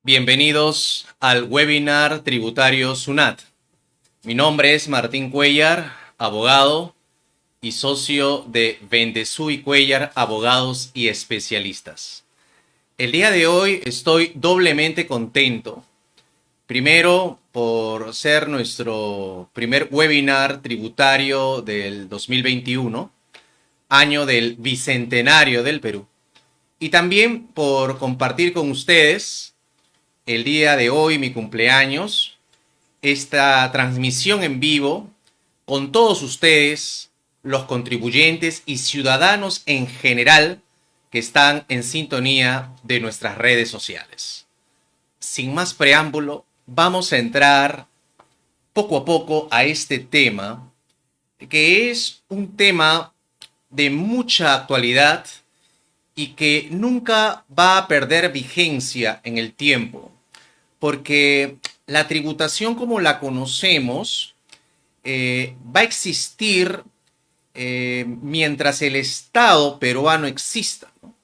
Bienvenidos al webinar tributario SUNAT. Mi nombre es Martín Cuellar, abogado y socio de Vendesú y Cuellar, abogados y especialistas. El día de hoy estoy doblemente contento. Primero, por ser nuestro primer webinar tributario del 2021, año del Bicentenario del Perú. Y también por compartir con ustedes el día de hoy, mi cumpleaños, esta transmisión en vivo con todos ustedes, los contribuyentes y ciudadanos en general que están en sintonía de nuestras redes sociales. Sin más preámbulo, vamos a entrar poco a poco a este tema, que es un tema de mucha actualidad y que nunca va a perder vigencia en el tiempo, porque la tributación como la conocemos va a existir mientras el Estado peruano exista, ¿no?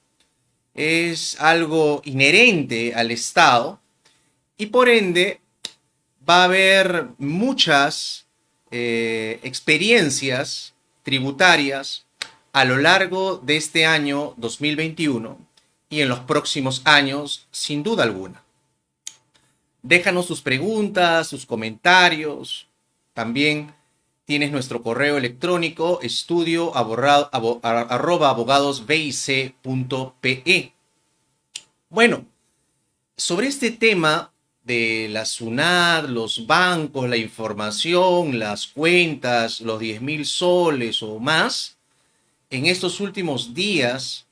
Es algo inherente al Estado y por ende va a haber muchas experiencias tributarias a lo largo de este año 2021 y en los próximos años, sin duda alguna. Déjanos sus preguntas, sus comentarios. También tienes nuestro correo electrónico estudio@abogadosbic.pe. Bueno, sobre este tema de la SUNAT, los bancos, la información, las cuentas, los 10.000 soles o más, en estos últimos días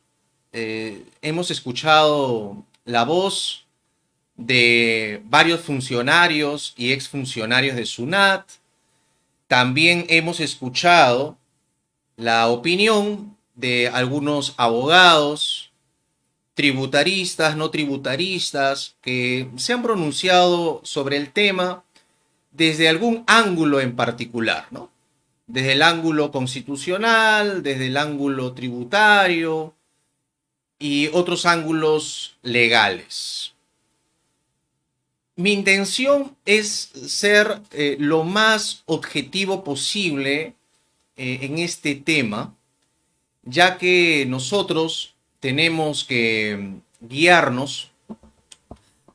hemos escuchado la voz de varios funcionarios y exfuncionarios de SUNAT. También hemos escuchado la opinión de algunos abogados, tributaristas, no tributaristas, que se han pronunciado sobre el tema desde algún ángulo en particular, ¿no? Desde el ángulo constitucional, desde el ángulo tributario y otros ángulos legales. Mi intención es ser lo más objetivo posible en este tema, ya que nosotros tenemos que guiarnos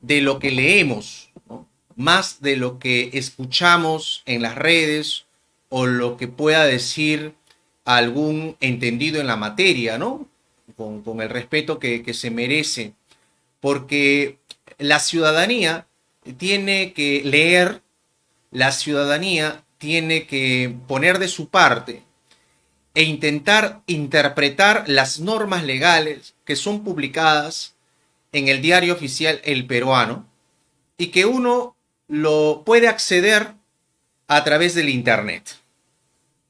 de lo que leemos, ¿no? Más de lo que escuchamos en las redes o lo que pueda decir algún entendido en la materia, ¿no? Con el respeto que se merece, porque la ciudadanía tiene que leer, la ciudadanía tiene que poner de su parte e intentar interpretar las normas legales que son publicadas en el diario oficial El Peruano y que uno lo puede acceder a través del Internet.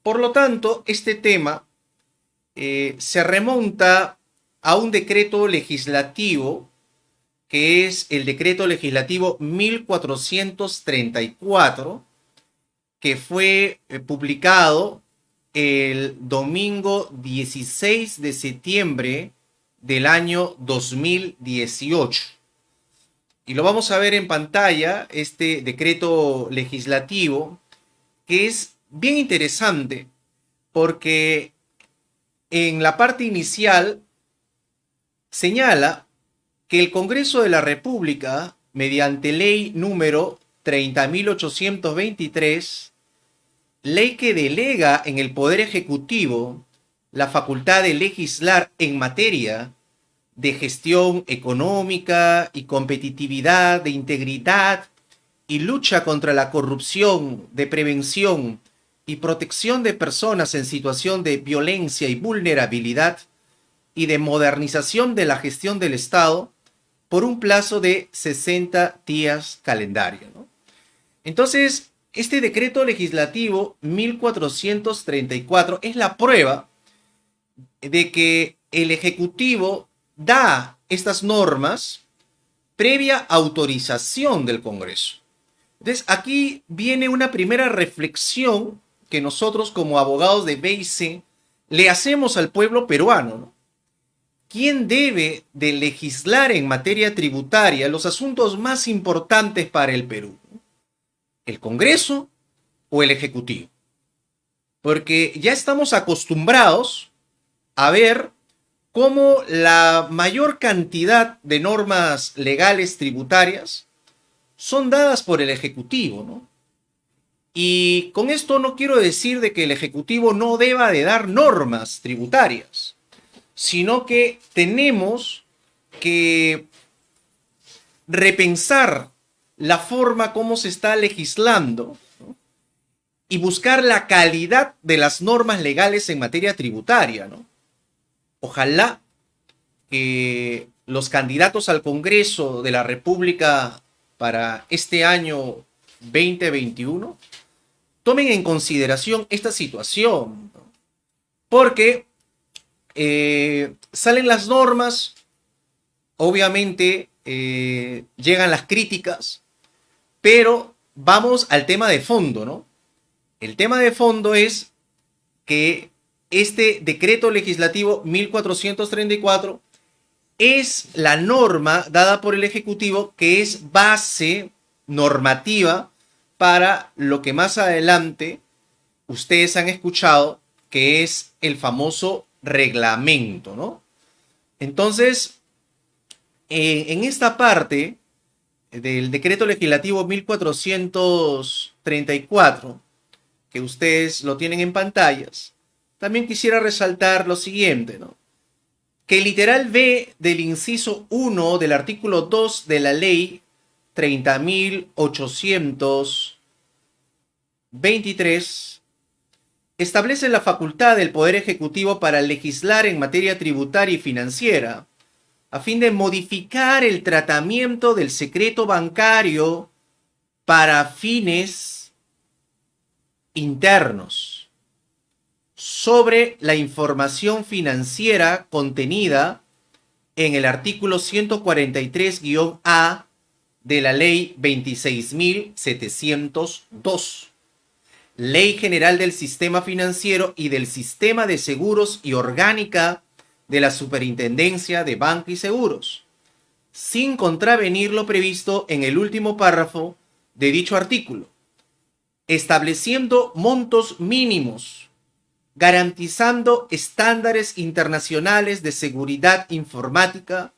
Por lo tanto, este tema se remonta a un decreto legislativo que es el decreto legislativo 1434, que fue publicado el domingo 16 de septiembre del año 2018. Y lo vamos a ver en pantalla, este decreto legislativo, que es bien interesante porque en la parte inicial señala que el Congreso de la República, mediante ley número 30.823, ley que delega en el Poder Ejecutivo la facultad de legislar en materia de gestión económica y competitividad, de integridad y lucha contra la corrupción, de prevención y protección de personas en situación de violencia y vulnerabilidad y de modernización de la gestión del Estado por un plazo de 60 días calendario, ¿no? Entonces, este decreto legislativo 1434 es la prueba de que el Ejecutivo da estas normas previa autorización del Congreso. Entonces, aquí viene una primera reflexión que nosotros como abogados de BIC le hacemos al pueblo peruano, ¿no? ¿Quién debe de legislar en materia tributaria los asuntos más importantes para el Perú? ¿El Congreso o el Ejecutivo? Porque ya estamos acostumbrados a ver cómo la mayor cantidad de normas legales tributarias son dadas por el Ejecutivo, ¿no? Y con esto no quiero decir de que el Ejecutivo no deba de dar normas tributarias, sino que tenemos que repensar la forma como se está legislando, ¿no? Y buscar la calidad de las normas legales en materia tributaria, ¿no? Ojalá que los candidatos al Congreso de la República para este año 2021 tomen en consideración esta situación, ¿no? Porque salen las normas, obviamente llegan las críticas, pero vamos al tema de fondo, ¿no? El tema de fondo es que este decreto legislativo 1434 es la norma dada por el Ejecutivo que es base normativa para lo que más adelante ustedes han escuchado, que es el famoso reglamento, ¿no? Entonces, en esta parte del decreto legislativo 1434, que ustedes lo tienen en pantallas, también quisiera resaltar lo siguiente, ¿no? Que el literal B del inciso 1 del artículo 2 de la ley 30.823 establece la facultad del Poder Ejecutivo para legislar en materia tributaria y financiera a fin de modificar el tratamiento del secreto bancario para fines internos sobre la información financiera contenida en el artículo 143-A de la Ley 26.702, Ley General del Sistema Financiero y del Sistema de Seguros y orgánica de la Superintendencia de Banca y Seguros, sin contravenir lo previsto en el último párrafo de dicho artículo, estableciendo montos mínimos, garantizando estándares internacionales de seguridad informática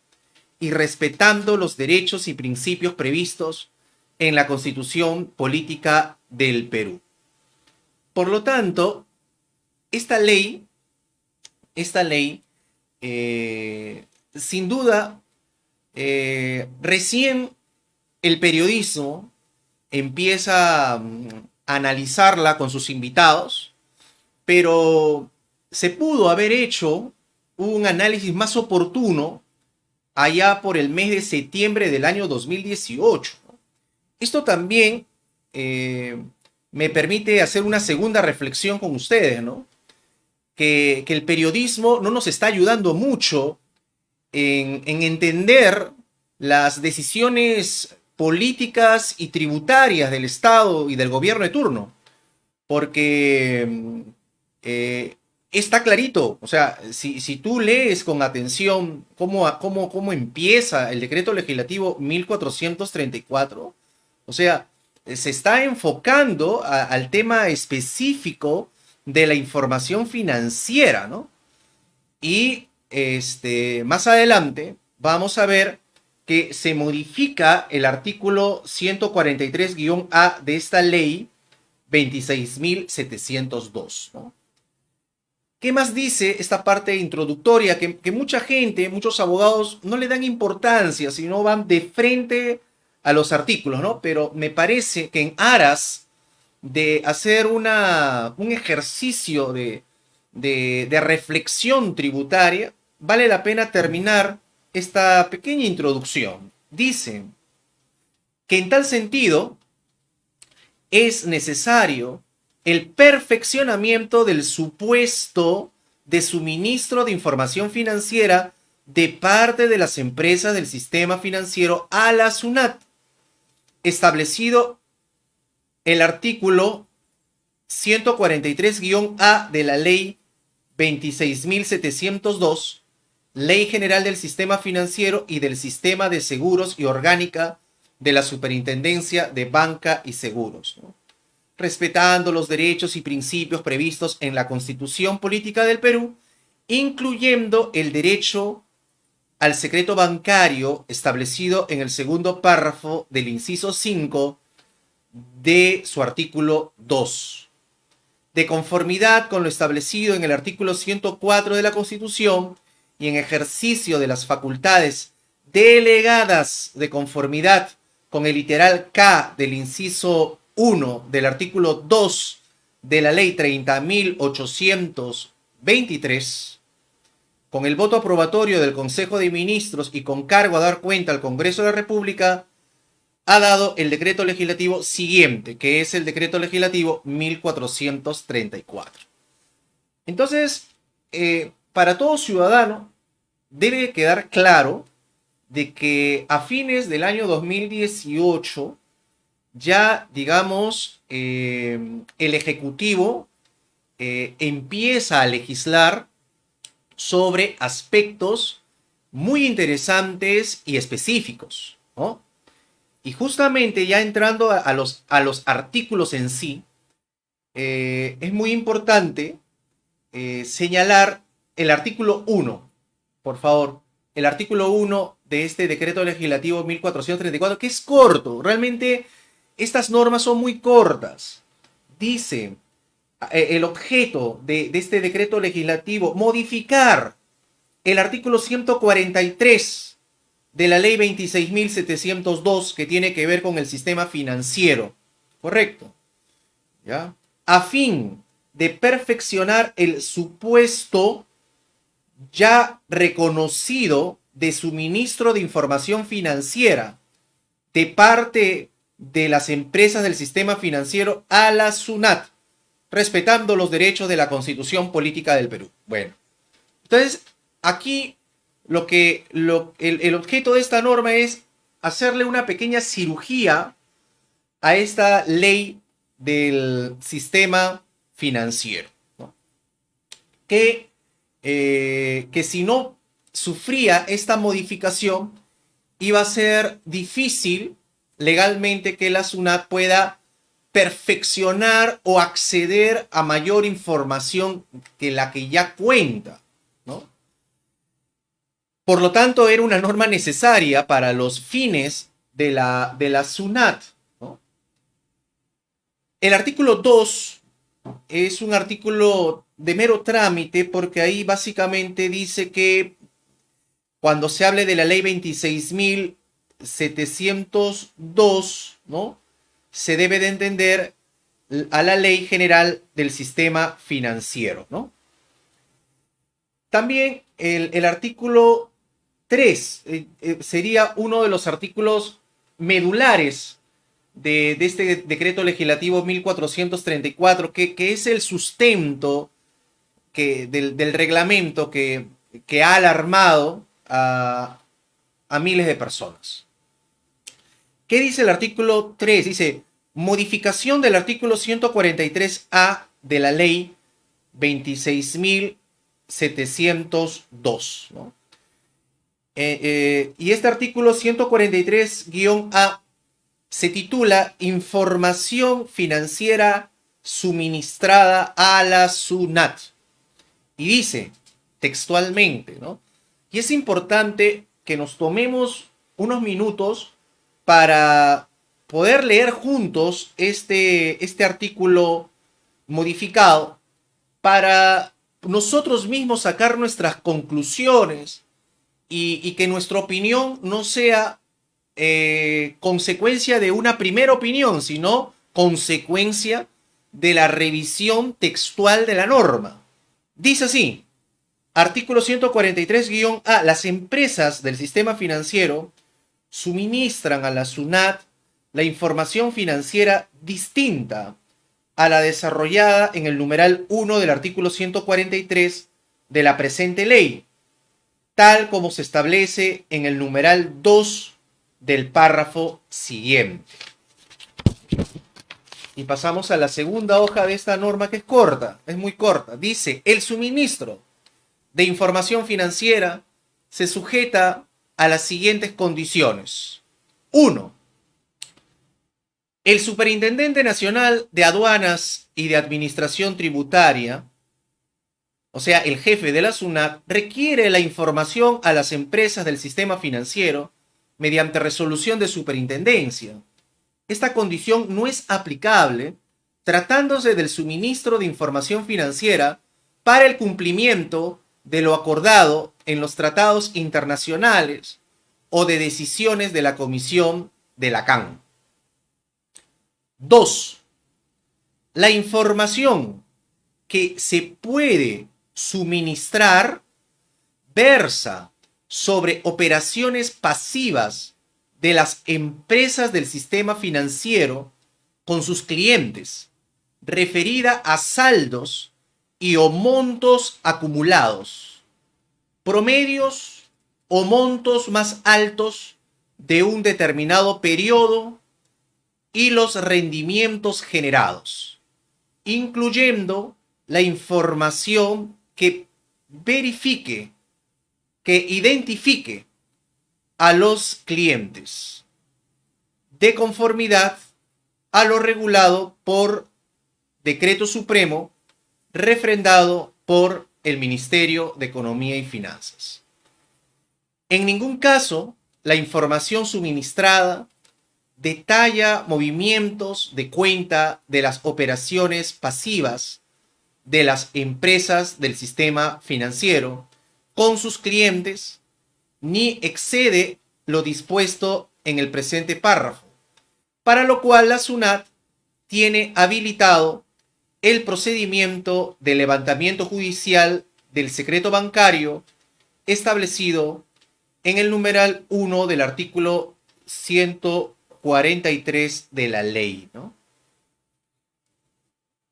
y respetando los derechos y principios previstos en la Constitución Política del Perú. Por lo tanto, esta ley, sin duda, recién el periodismo empieza a analizarla con sus invitados, pero se pudo haber hecho un análisis más oportuno allá por el mes de septiembre del año 2018. Esto también eh, me permite hacer una segunda reflexión con ustedes, ¿no? Que el periodismo no nos está ayudando mucho en entender las decisiones políticas y tributarias del Estado y del gobierno de turno, porque eh, está clarito, o sea, si tú lees con atención cómo empieza el decreto legislativo 1434, o sea, se está enfocando al tema específico de la información financiera, ¿no? Y más adelante vamos a ver que se modifica el artículo 143-A de esta ley 26.702, ¿no? ¿Qué más dice esta parte introductoria? Que mucha gente, muchos abogados no le dan importancia, sino van de frente a los artículos, ¿no? Pero me parece que en aras de hacer un ejercicio de reflexión tributaria, vale la pena terminar esta pequeña introducción. Dice que en tal sentido es necesario el perfeccionamiento del supuesto de suministro de información financiera de parte de las empresas del sistema financiero a la SUNAT, establecido el artículo 143-A de la ley 26.702, Ley General del Sistema Financiero y del Sistema de Seguros y orgánica de la Superintendencia de Banca y Seguros, ¿no? Respetando los derechos y principios previstos en la Constitución Política del Perú, incluyendo el derecho al secreto bancario establecido en el segundo párrafo del inciso 5 de su artículo 2. De conformidad con lo establecido en el artículo 104 de la Constitución y en ejercicio de las facultades delegadas de conformidad con el literal K del inciso 1 del artículo 2 de la ley 30.823, con el voto aprobatorio del Consejo de Ministros y con cargo a dar cuenta al Congreso de la República, ha dado el decreto legislativo siguiente, que es el decreto legislativo 1434. Entonces, para todo ciudadano debe quedar claro de que a fines del año 2018 ya, digamos, el Ejecutivo empieza a legislar sobre aspectos muy interesantes y específicos, ¿no? Y justamente ya entrando a los artículos en sí, es muy importante señalar el artículo 1, por favor, el artículo 1 de este decreto legislativo 1434, que es corto, realmente estas normas son muy cortas. Dice el objeto de este decreto legislativo, modificar el artículo 143 de la ley 26.702, que tiene que ver con el sistema financiero, ¿correcto? ¿Ya? A fin de perfeccionar el supuesto ya reconocido de suministro de información financiera de parte de las empresas del sistema financiero a la SUNAT, respetando los derechos de la Constitución Política del Perú. Bueno, entonces aquí el objeto de esta norma es hacerle una pequeña cirugía a esta ley del sistema financiero, ¿no? Que si no sufría esta modificación, iba a ser difícil legalmente que la SUNAT pueda perfeccionar o acceder a mayor información que la que ya cuenta, ¿no? Por lo tanto, era una norma necesaria para los fines de la SUNAT, ¿no? El artículo 2 es un artículo de mero trámite, porque ahí básicamente dice que cuando se hable de la ley 26.000 702, ¿no? Se debe de entender a la Ley General del Sistema Financiero, ¿no? También el artículo 3 sería uno de los artículos medulares de este decreto legislativo 1434, que es el sustento del reglamento que ha alarmado a miles de personas. ¿Qué dice el artículo 3? Dice, modificación del artículo 143A de la ley 26.702, ¿no? Y este artículo 143-A se titula Información financiera suministrada a la SUNAT. Y dice textualmente, ¿no? Y es importante que nos tomemos unos minutos para poder leer juntos este artículo modificado, para nosotros mismos sacar nuestras conclusiones y que nuestra opinión no sea consecuencia de una primera opinión, sino consecuencia de la revisión textual de la norma. Dice así, artículo 143-A, las empresas del sistema financiero suministran a la SUNAT la información financiera distinta a la desarrollada en el numeral 1 del artículo 143 de la presente ley, tal como se establece en el numeral 2 del párrafo siguiente. Y pasamos a la segunda hoja de esta norma, que es corta, es muy corta. Dice, el suministro de información financiera se sujeta a las siguientes condiciones. 1. El Superintendente Nacional de Aduanas y de Administración Tributaria, o sea, el jefe de la SUNAT, requiere la información a las empresas del sistema financiero mediante resolución de superintendencia. Esta condición no es aplicable tratándose del suministro de información financiera para el cumplimiento de lo acordado en los tratados internacionales o de decisiones de la Comisión de la CAN. 2. La información que se puede suministrar versa sobre operaciones pasivas de las empresas del sistema financiero con sus clientes, referida a saldos y o montos acumulados, promedios o montos más altos de un determinado periodo y los rendimientos generados, incluyendo la información que verifique, que identifique a los clientes, de conformidad a lo regulado por Decreto Supremo refrendado por el Ministerio de Economía y Finanzas. En ningún caso, la información suministrada detalla movimientos de cuenta de las operaciones pasivas de las empresas del sistema financiero con sus clientes, ni excede lo dispuesto en el presente párrafo, para lo cual la SUNAT tiene habilitado el procedimiento de levantamiento judicial del secreto bancario establecido en el numeral 1 del artículo 143 de la ley, ¿no?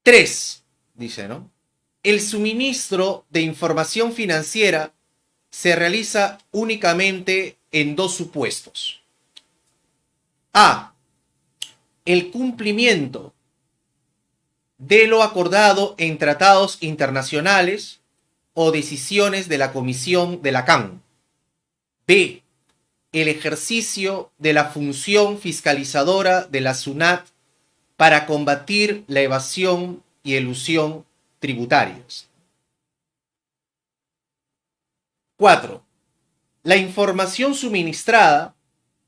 3. Dice, ¿no? El suministro de información financiera se realiza únicamente en dos supuestos. A. El cumplimiento de lo acordado en tratados internacionales o decisiones de la Comisión de la CAN. B. El ejercicio de la función fiscalizadora de la SUNAT para combatir la evasión y elusión tributarias. 4. La información suministrada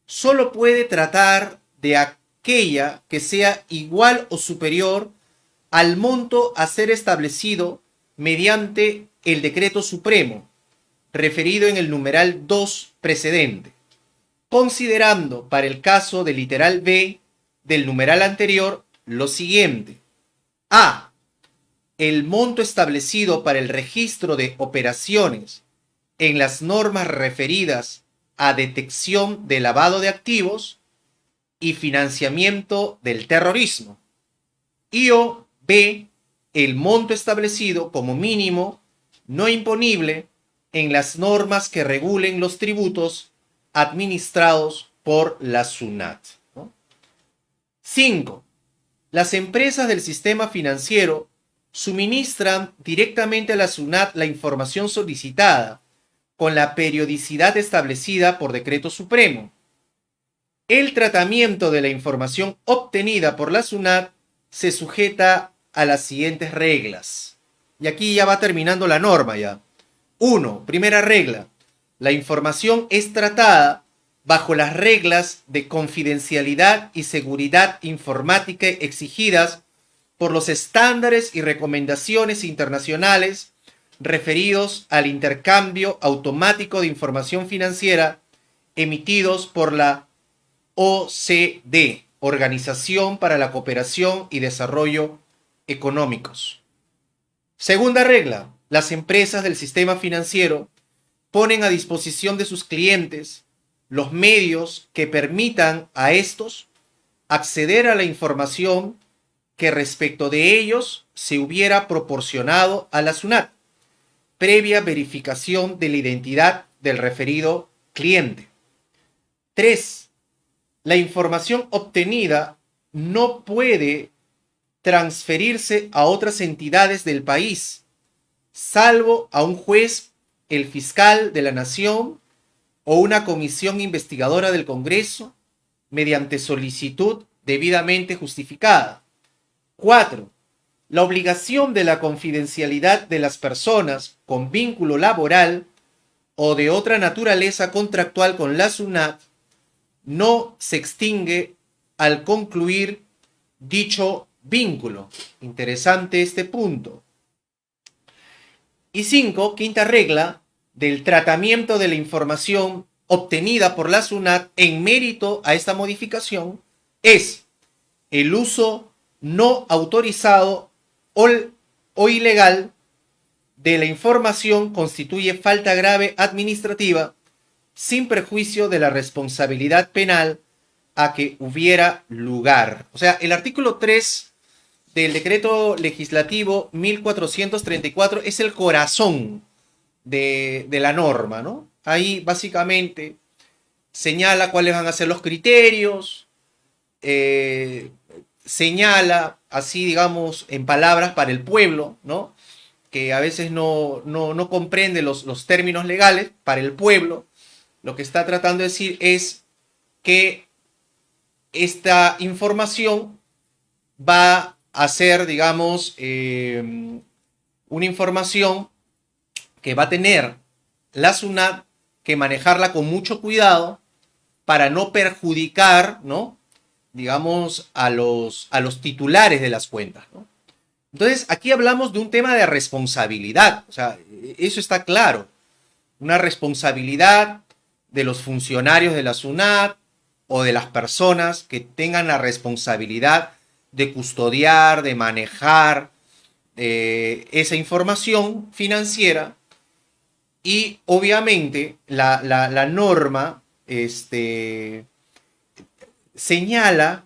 solo puede tratar de aquella que sea igual o superior al monto a ser establecido mediante el Decreto Supremo, referido en el numeral 2 precedente, considerando para el caso del literal B del numeral anterior lo siguiente. A. El monto establecido para el registro de operaciones en las normas referidas a detección de lavado de activos y financiamiento del terrorismo. Y o B. El monto establecido como mínimo no imponible en las normas que regulen los tributos administrados por la SUNAT. 5. Las empresas del sistema financiero suministran directamente a la SUNAT la información solicitada con la periodicidad establecida por decreto supremo. El tratamiento de la información obtenida por la SUNAT se sujeta a las siguientes reglas. Y aquí ya va terminando la norma ya. 1. Primera regla. La información es tratada bajo las reglas de confidencialidad y seguridad informática exigidas por los estándares y recomendaciones internacionales referidos al intercambio automático de información financiera emitidos por la OCDE, Organización para la Cooperación y Desarrollo Económicos. Segunda regla, las empresas del sistema financiero ponen a disposición de sus clientes los medios que permitan a estos acceder a la información que respecto de ellos se hubiera proporcionado a la SUNAT, previa verificación de la identidad del referido cliente. 3. La información obtenida no puede transferirse a otras entidades del país, salvo a un juez, el fiscal de la nación o una comisión investigadora del Congreso, mediante solicitud debidamente justificada. 4. La obligación de la confidencialidad de las personas con vínculo laboral o de otra naturaleza contractual con la SUNAT no se extingue al concluir dicho vínculo. Interesante este punto. Y 5. Quinta regla del tratamiento de la información obtenida por la SUNAT en mérito a esta modificación es el uso no autorizado o ilegal de la información constituye falta grave administrativa sin perjuicio de la responsabilidad penal a que hubiera lugar. O sea, el artículo 3 del decreto legislativo 1434 es el corazón de la norma, ¿no? Ahí básicamente señala cuáles van a ser los criterios, señala, así digamos, en palabras para el pueblo, ¿no? Que a veces no comprende los términos legales, para el pueblo, lo que está tratando de decir es que esta información va a ser, digamos, una información que va a tener la SUNAT que manejarla con mucho cuidado para no perjudicar, ¿no?, digamos, a los titulares de las cuentas, ¿no? Entonces, aquí hablamos de un tema de responsabilidad, o sea, eso está claro, una responsabilidad de los funcionarios de la SUNAT o de las personas que tengan la responsabilidad de custodiar, de manejar esa información financiera. Y obviamente la norma señala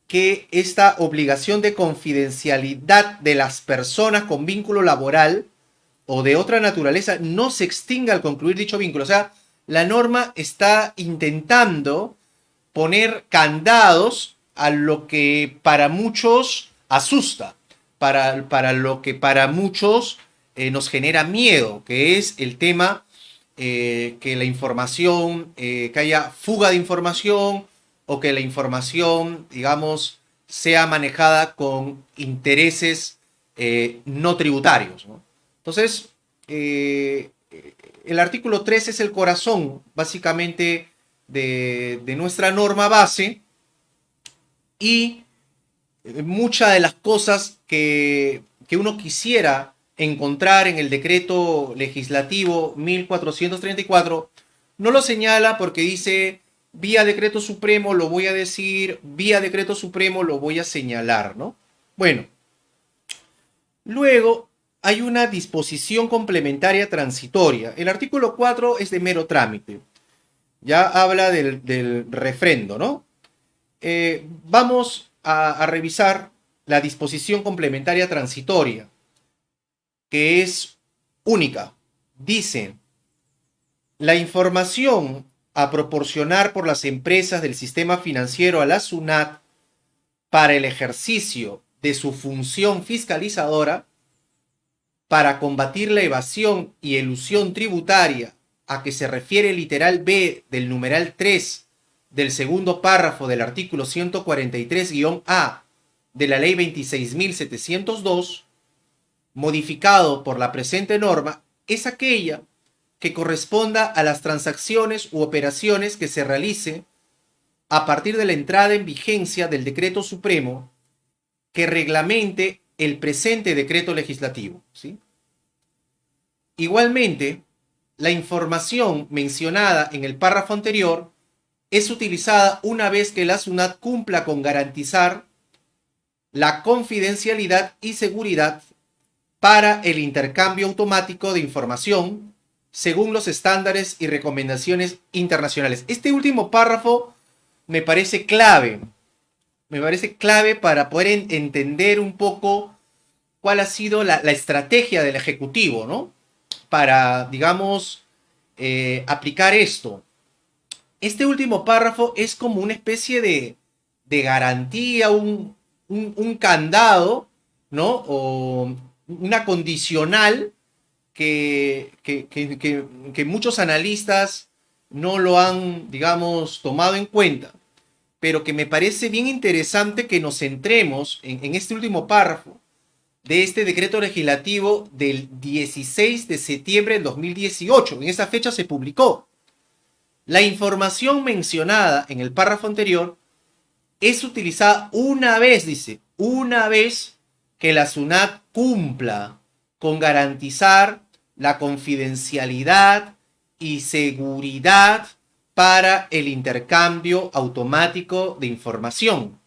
que esta obligación de confidencialidad de las personas con vínculo laboral o de otra naturaleza no se extinga al concluir dicho vínculo. O sea, la norma está intentando poner candados a lo que para muchos asusta, para lo que para muchos nos genera miedo, que es el tema que la información, que haya fuga de información o que la información, digamos, sea manejada con intereses no tributarios, ¿no? Entonces, el artículo 3 es el corazón, básicamente, de nuestra norma base y muchas de las cosas que uno quisiera encontrar en el decreto legislativo 1434 no lo señala porque dice vía decreto supremo lo voy a decir, vía decreto supremo lo voy a señalar, ¿no? Bueno, luego hay una disposición complementaria transitoria. El artículo 4 es de mero trámite. Ya habla del refrendo, ¿no? Vamos a revisar la disposición complementaria transitoria, que es única. Dice, la información a proporcionar por las empresas del sistema financiero a la SUNAT para el ejercicio de su función fiscalizadora para combatir la evasión y elusión tributaria a que se refiere el literal B del numeral 3 del segundo párrafo del artículo 143-A de la ley 26.702, modificado por la presente norma, es aquella que corresponda a las transacciones u operaciones que se realicen a partir de la entrada en vigencia del decreto supremo que reglamente el presente decreto legislativo, ¿sí? Igualmente, la información mencionada en el párrafo anterior es utilizada una vez que la SUNAT cumpla con garantizar la confidencialidad y seguridad para el intercambio automático de información según los estándares y recomendaciones internacionales. Este último párrafo me parece clave para poder entender un poco cuál ha sido la estrategia del Ejecutivo, ¿no? Para, digamos, aplicar esto. Este último párrafo es como una especie de garantía, un candado, ¿no? O una condicional que muchos analistas no lo han, digamos, tomado en cuenta, pero que me parece bien interesante que nos centremos en este último párrafo de este decreto legislativo del 16 de septiembre del 2018. En esa fecha se publicó. La información mencionada en el párrafo anterior es utilizada una vez, dice, una vez que la SUNAT cumpla con garantizar la confidencialidad y seguridad para el intercambio automático de información,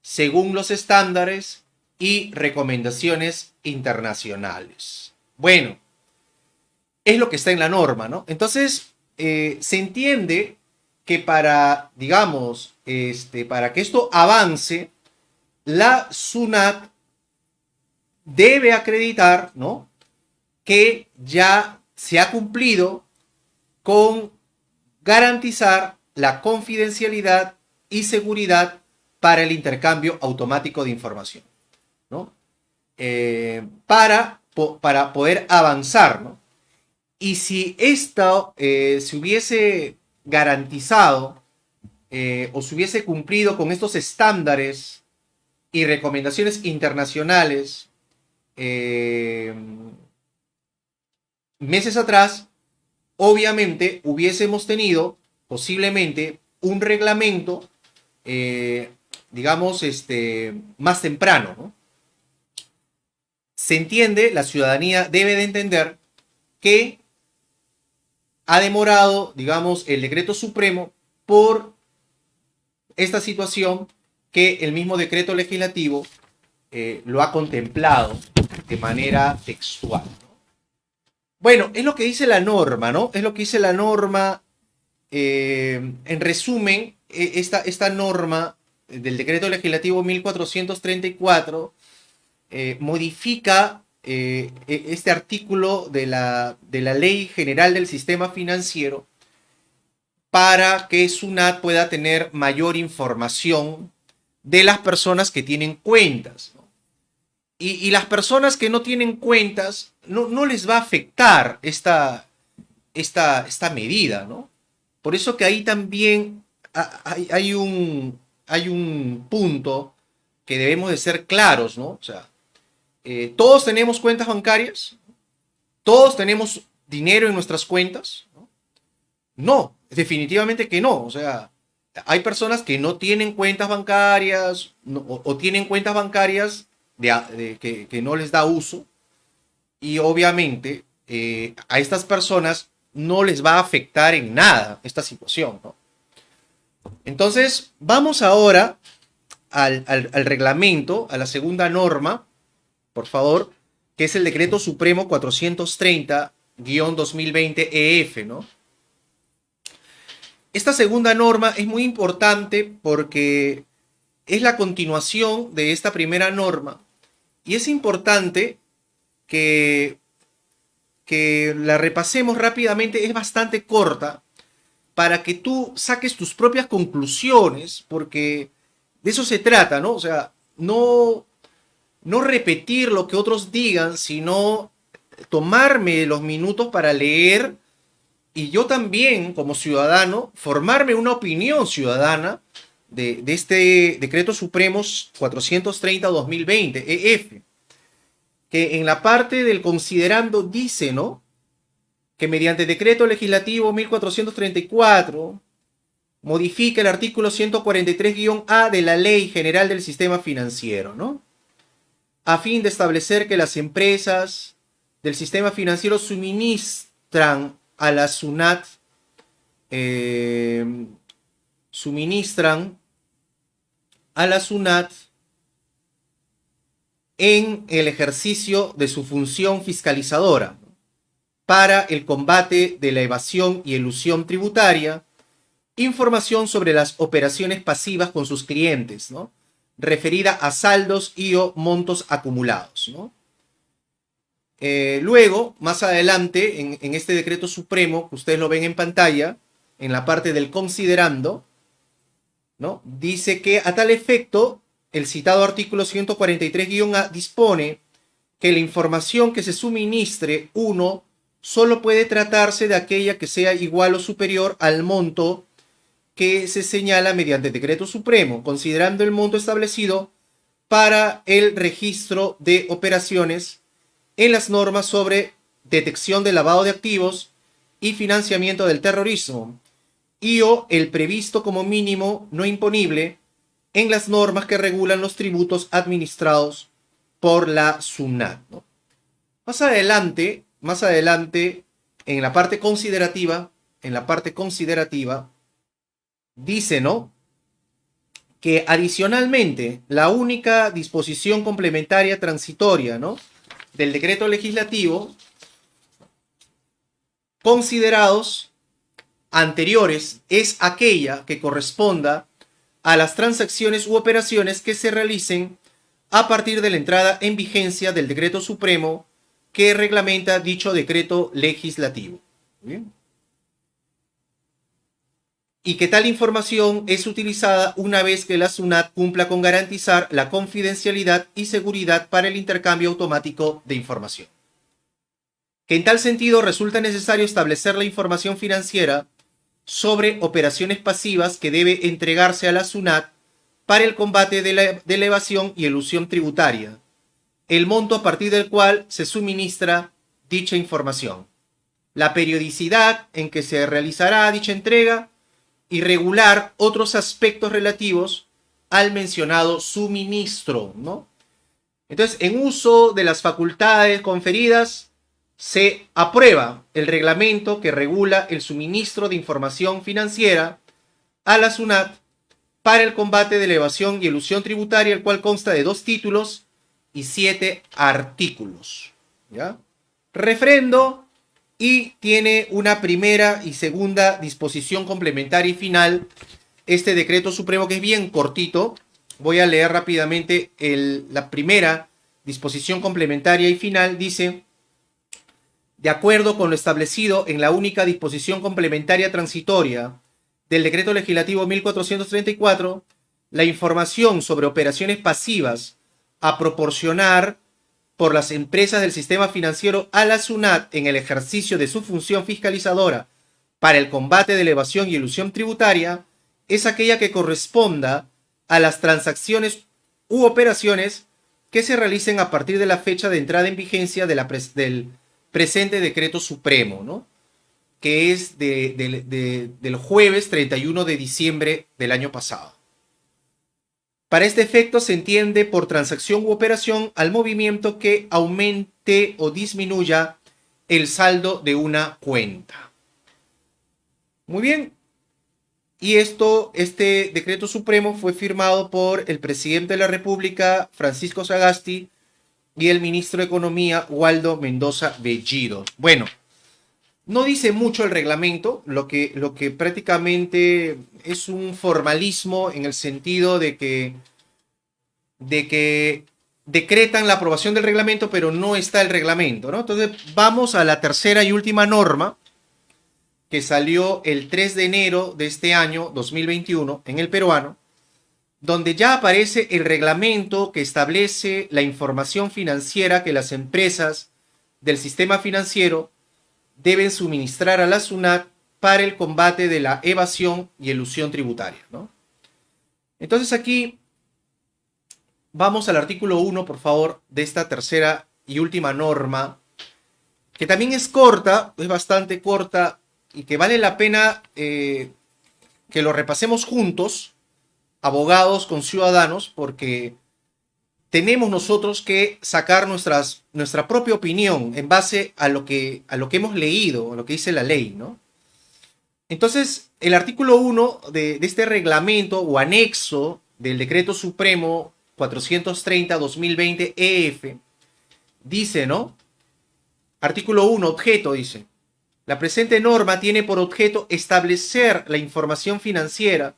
según los estándares y recomendaciones internacionales. Bueno, es lo que está en la norma, ¿no? Entonces, se entiende que para, digamos, para que esto avance, la SUNAT debe acreditar, ¿no?, que ya se ha cumplido con garantizar la confidencialidad y seguridad para el intercambio automático de información, ¿no? Para poder avanzar, ¿no? Y si esto se hubiese garantizado o se hubiese cumplido con estos estándares y recomendaciones internacionales meses atrás, obviamente hubiésemos tenido posiblemente un reglamento, digamos, más temprano, ¿no? Se entiende, la ciudadanía debe de entender que ha demorado, digamos, el decreto supremo por esta situación que el mismo decreto legislativo lo ha contemplado de manera textual. Bueno, es lo que dice la norma, ¿no? Es lo que dice la norma. En resumen, esta norma del decreto legislativo 1434 modifica este artículo de la Ley General del Sistema Financiero para que SUNAT pueda tener mayor información de las personas que tienen cuentas, ¿no? Y las personas que no tienen cuentas, no les va a afectar esta medida, ¿no? Por eso que ahí también hay un punto que debemos de ser claros, ¿no? O sea, todos tenemos cuentas bancarias, todos tenemos dinero en nuestras cuentas, ¿no? No, definitivamente que no. O sea, hay personas que no tienen cuentas bancarias o tienen cuentas bancarias que no les da uso, y obviamente a estas personas no les va a afectar en nada esta situación, ¿no? Entonces, vamos ahora al reglamento, a la segunda norma, por favor, que es el Decreto Supremo 430-2020 EF, ¿no? Esta segunda norma es muy importante porque es la continuación de esta primera norma y es importante que, que la repasemos rápidamente, es bastante corta, para que tú saques tus propias conclusiones, porque de eso se trata, ¿no? O sea, no repetir lo que otros digan, sino tomarme los minutos para leer y yo también, como ciudadano, formarme una opinión ciudadana de este Decreto Supremo 430-2020, EF, que en la parte del considerando dice, ¿no? Que mediante decreto legislativo 1434 modifica el artículo 143-A de la Ley General del Sistema Financiero, ¿no? A fin de establecer que las empresas del sistema financiero suministran a la SUNAT, suministran a la SUNAT en el ejercicio de su función fiscalizadora para el combate de la evasión y elusión tributaria, información sobre las operaciones pasivas con sus clientes, ¿no? Referida a saldos y o montos acumulados, ¿no? Luego, más adelante, en este decreto supremo, que ustedes lo ven en pantalla, en la parte del considerando, ¿no? Dice que a tal efecto, el citado artículo 143-A dispone que la información que se suministre, uno, solo puede tratarse de aquella que sea igual o superior al monto que se señala mediante decreto supremo, considerando el monto establecido para el registro de operaciones en las normas sobre detección de lavado de activos y financiamiento del terrorismo, y o el previsto como mínimo no imponible en las normas que regulan los tributos administrados por la SUNAT, ¿no? Más adelante, en la parte considerativa, dice, ¿no? Que adicionalmente, la única disposición complementaria transitoria, ¿no? Del decreto legislativo, considerados anteriores, es aquella que corresponda a las transacciones u operaciones que se realicen a partir de la entrada en vigencia del decreto supremo que reglamenta dicho decreto legislativo. ¿Bien? Y que tal información es utilizada una vez que la SUNAT cumpla con garantizar la confidencialidad y seguridad para el intercambio automático de información. Que en tal sentido resulta necesario establecer la información financiera sobre operaciones pasivas que debe entregarse a la SUNAT para el combate de la evasión y elusión tributaria, el monto a partir del cual se suministra dicha información, la periodicidad en que se realizará dicha entrega y regular otros aspectos relativos al mencionado suministro, ¿no? Entonces, en uso de las facultades conferidas, se aprueba el reglamento que regula el suministro de información financiera a la SUNAT para el combate de la evasión y elusión tributaria, el cual consta de 2 títulos y 7 artículos, ¿ya? Refrendo, y tiene una primera y segunda disposición complementaria y final, este decreto supremo, que es bien cortito. Voy a leer rápidamente la primera disposición complementaria y final. Dice: de acuerdo con lo establecido en la única disposición complementaria transitoria del decreto legislativo 1434, la información sobre operaciones pasivas a proporcionar por las empresas del sistema financiero a la SUNAT en el ejercicio de su función fiscalizadora para el combate de la evasión y elusión tributaria es aquella que corresponda a las transacciones u operaciones que se realicen a partir de la fecha de entrada en vigencia del presente decreto supremo, ¿no? Que es del jueves 31 de diciembre del año pasado. Para este efecto se entiende por transacción u operación al movimiento que aumente o disminuya el saldo de una cuenta. Muy bien. Y este decreto supremo fue firmado por el presidente de la República, Francisco Sagasti, y el ministro de Economía, Waldo Mendoza Bellido. Bueno, no dice mucho el reglamento, lo que prácticamente es un formalismo en el sentido de que decretan la aprobación del reglamento, pero no está el reglamento, ¿no? Entonces vamos a la tercera y última norma que salió el 3 de enero de este año 2021 en el peruano, donde ya aparece el reglamento que establece la información financiera que las empresas del sistema financiero deben suministrar a la SUNAT para el combate de la evasión y elusión tributaria, ¿no? Entonces aquí vamos al artículo 1, por favor, de esta tercera y última norma, que también es corta, es bastante corta y que vale la pena que lo repasemos juntos, abogados con ciudadanos, porque tenemos nosotros que sacar nuestra propia opinión en base a lo que hemos leído, a lo que dice la ley, ¿no? Entonces, el artículo 1 de este reglamento o anexo del Decreto Supremo 430-2020 EF dice, ¿no? Artículo 1, objeto, dice. La presente norma tiene por objeto establecer la información financiera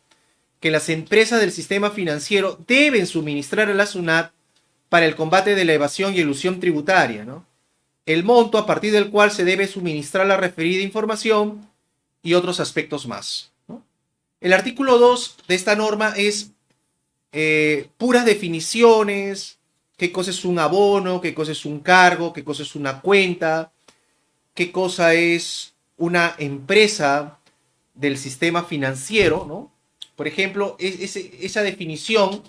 que las empresas del sistema financiero deben suministrar a la SUNAT para el combate de la evasión y elusión tributaria, ¿no? El monto a partir del cual se debe suministrar la referida información y otros aspectos más, ¿no? El artículo 2 de esta norma es puras definiciones, qué cosa es un abono, qué cosa es un cargo, qué cosa es una cuenta, qué cosa es una empresa del sistema financiero, ¿no? Por ejemplo, esa definición,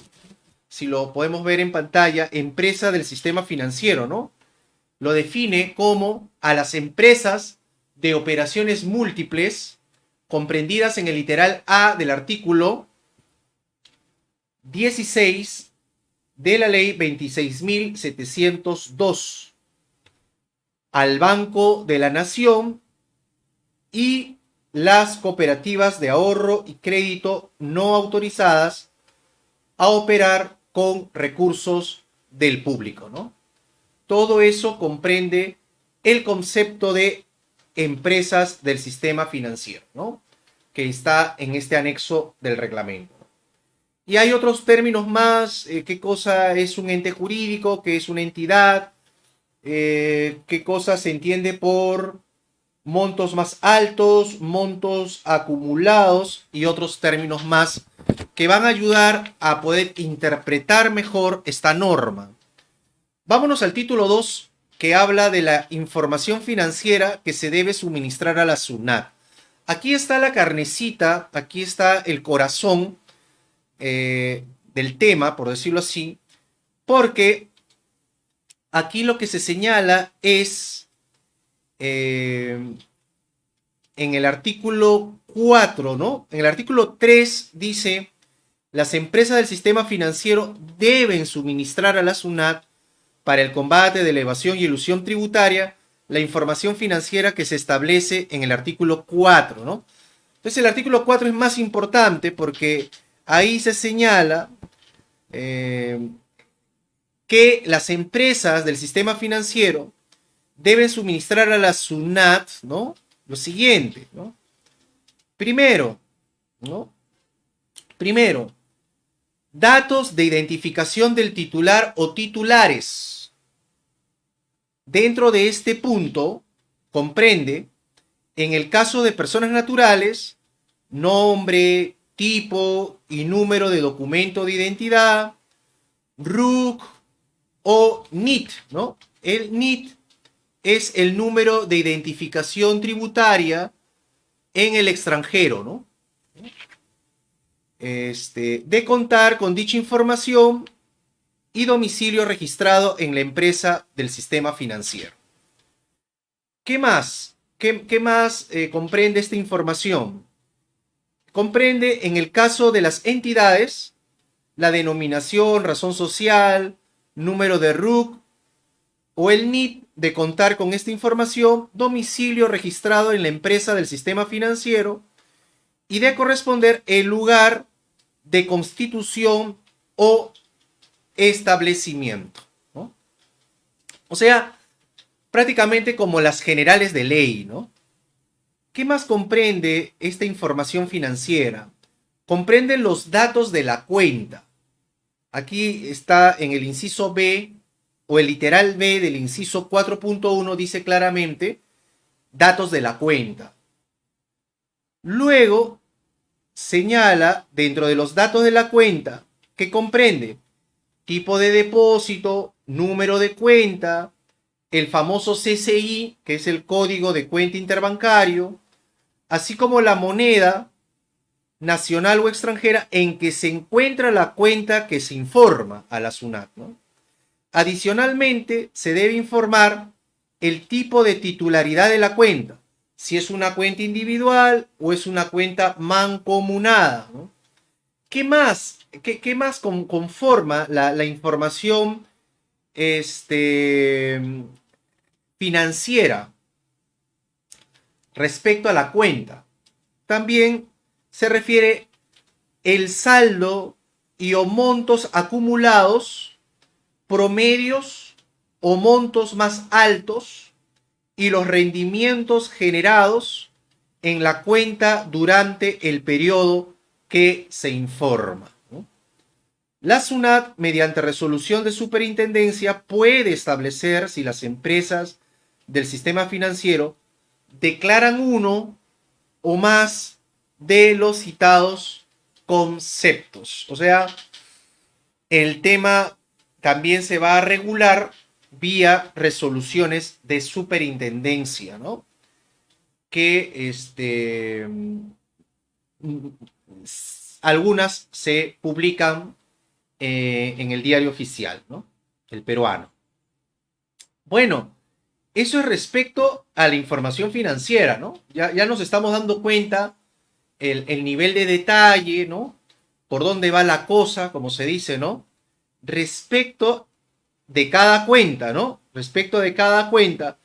si lo podemos ver en pantalla, empresa del sistema financiero, ¿no? Lo define como a las empresas de operaciones múltiples comprendidas en el literal A del artículo 16 de la ley 26.702, al Banco de la Nación y las cooperativas de ahorro y crédito no autorizadas a operar con recursos del público, ¿no? Todo eso comprende el concepto de empresas del sistema financiero, ¿no? Que está en este anexo del reglamento. Y hay otros términos más, qué cosa es un ente jurídico, qué es una entidad, qué cosa se entiende por montos más altos, montos acumulados y otros términos más que van a ayudar a poder interpretar mejor esta norma. Vámonos al título 2, que habla de la información financiera que se debe suministrar a la SUNAT. Aquí está la carnecita, aquí está el corazón del tema, por decirlo así, porque aquí lo que se señala es en el artículo 4, ¿no? En el artículo 3 dice, las empresas del sistema financiero deben suministrar a la SUNAT para el combate de la evasión y elusión tributaria la información financiera que se establece en el artículo 4, ¿no? Entonces el artículo 4 es más importante porque ahí se señala que las empresas del sistema financiero deben suministrar a la SUNAT, ¿no? Lo siguiente, ¿no? Primero, ¿no? Primero, datos de identificación del titular o titulares. Dentro de este punto comprende, en el caso de personas naturales, nombre, tipo y número de documento de identidad, RUC o NIT, ¿no? El NIT es el número de identificación tributaria en el extranjero, ¿no? De contar con dicha información y domicilio registrado en la empresa del sistema financiero. ¿Qué más? ¿Qué más comprende esta información? Comprende, en el caso de las entidades, la denominación, razón social, número de RUC o el NIT de contar con esta información, domicilio registrado en la empresa del sistema financiero y de corresponder el lugar de constitución o establecimiento, ¿no? O sea, prácticamente como las generales de ley, ¿no? ¿Qué más comprende esta información financiera? Comprende los datos de la cuenta. Aquí está en el inciso B o el literal B del inciso 4.1 dice claramente datos de la cuenta. Luego señala dentro de los datos de la cuenta que comprende tipo de depósito, número de cuenta, el famoso CCI, que es el código de cuenta interbancario, así como la moneda nacional o extranjera en que se encuentra la cuenta que se informa a la SUNAT, ¿no? Adicionalmente, se debe informar el tipo de titularidad de la cuenta, si es una cuenta individual o es una cuenta mancomunada, ¿no? ¿Qué más? ¿Qué más conforma la información financiera respecto a la cuenta? También se refiere el saldo y o montos acumulados, promedios o montos más altos y los rendimientos generados en la cuenta durante el periodo que se informa, ¿no? La SUNAT, mediante resolución de superintendencia, puede establecer si las empresas del sistema financiero declaran uno o más de los citados conceptos. O sea, el tema también se va a regular vía resoluciones de superintendencia, ¿no? Que algunas se publican en el diario oficial, ¿no? El peruano. Bueno, eso es respecto a la información financiera, ¿no? Ya nos estamos dando cuenta el nivel de detalle, ¿no? Por dónde va la cosa, como se dice, ¿no? Respecto de cada cuenta, ¿no? Respecto de cada cuenta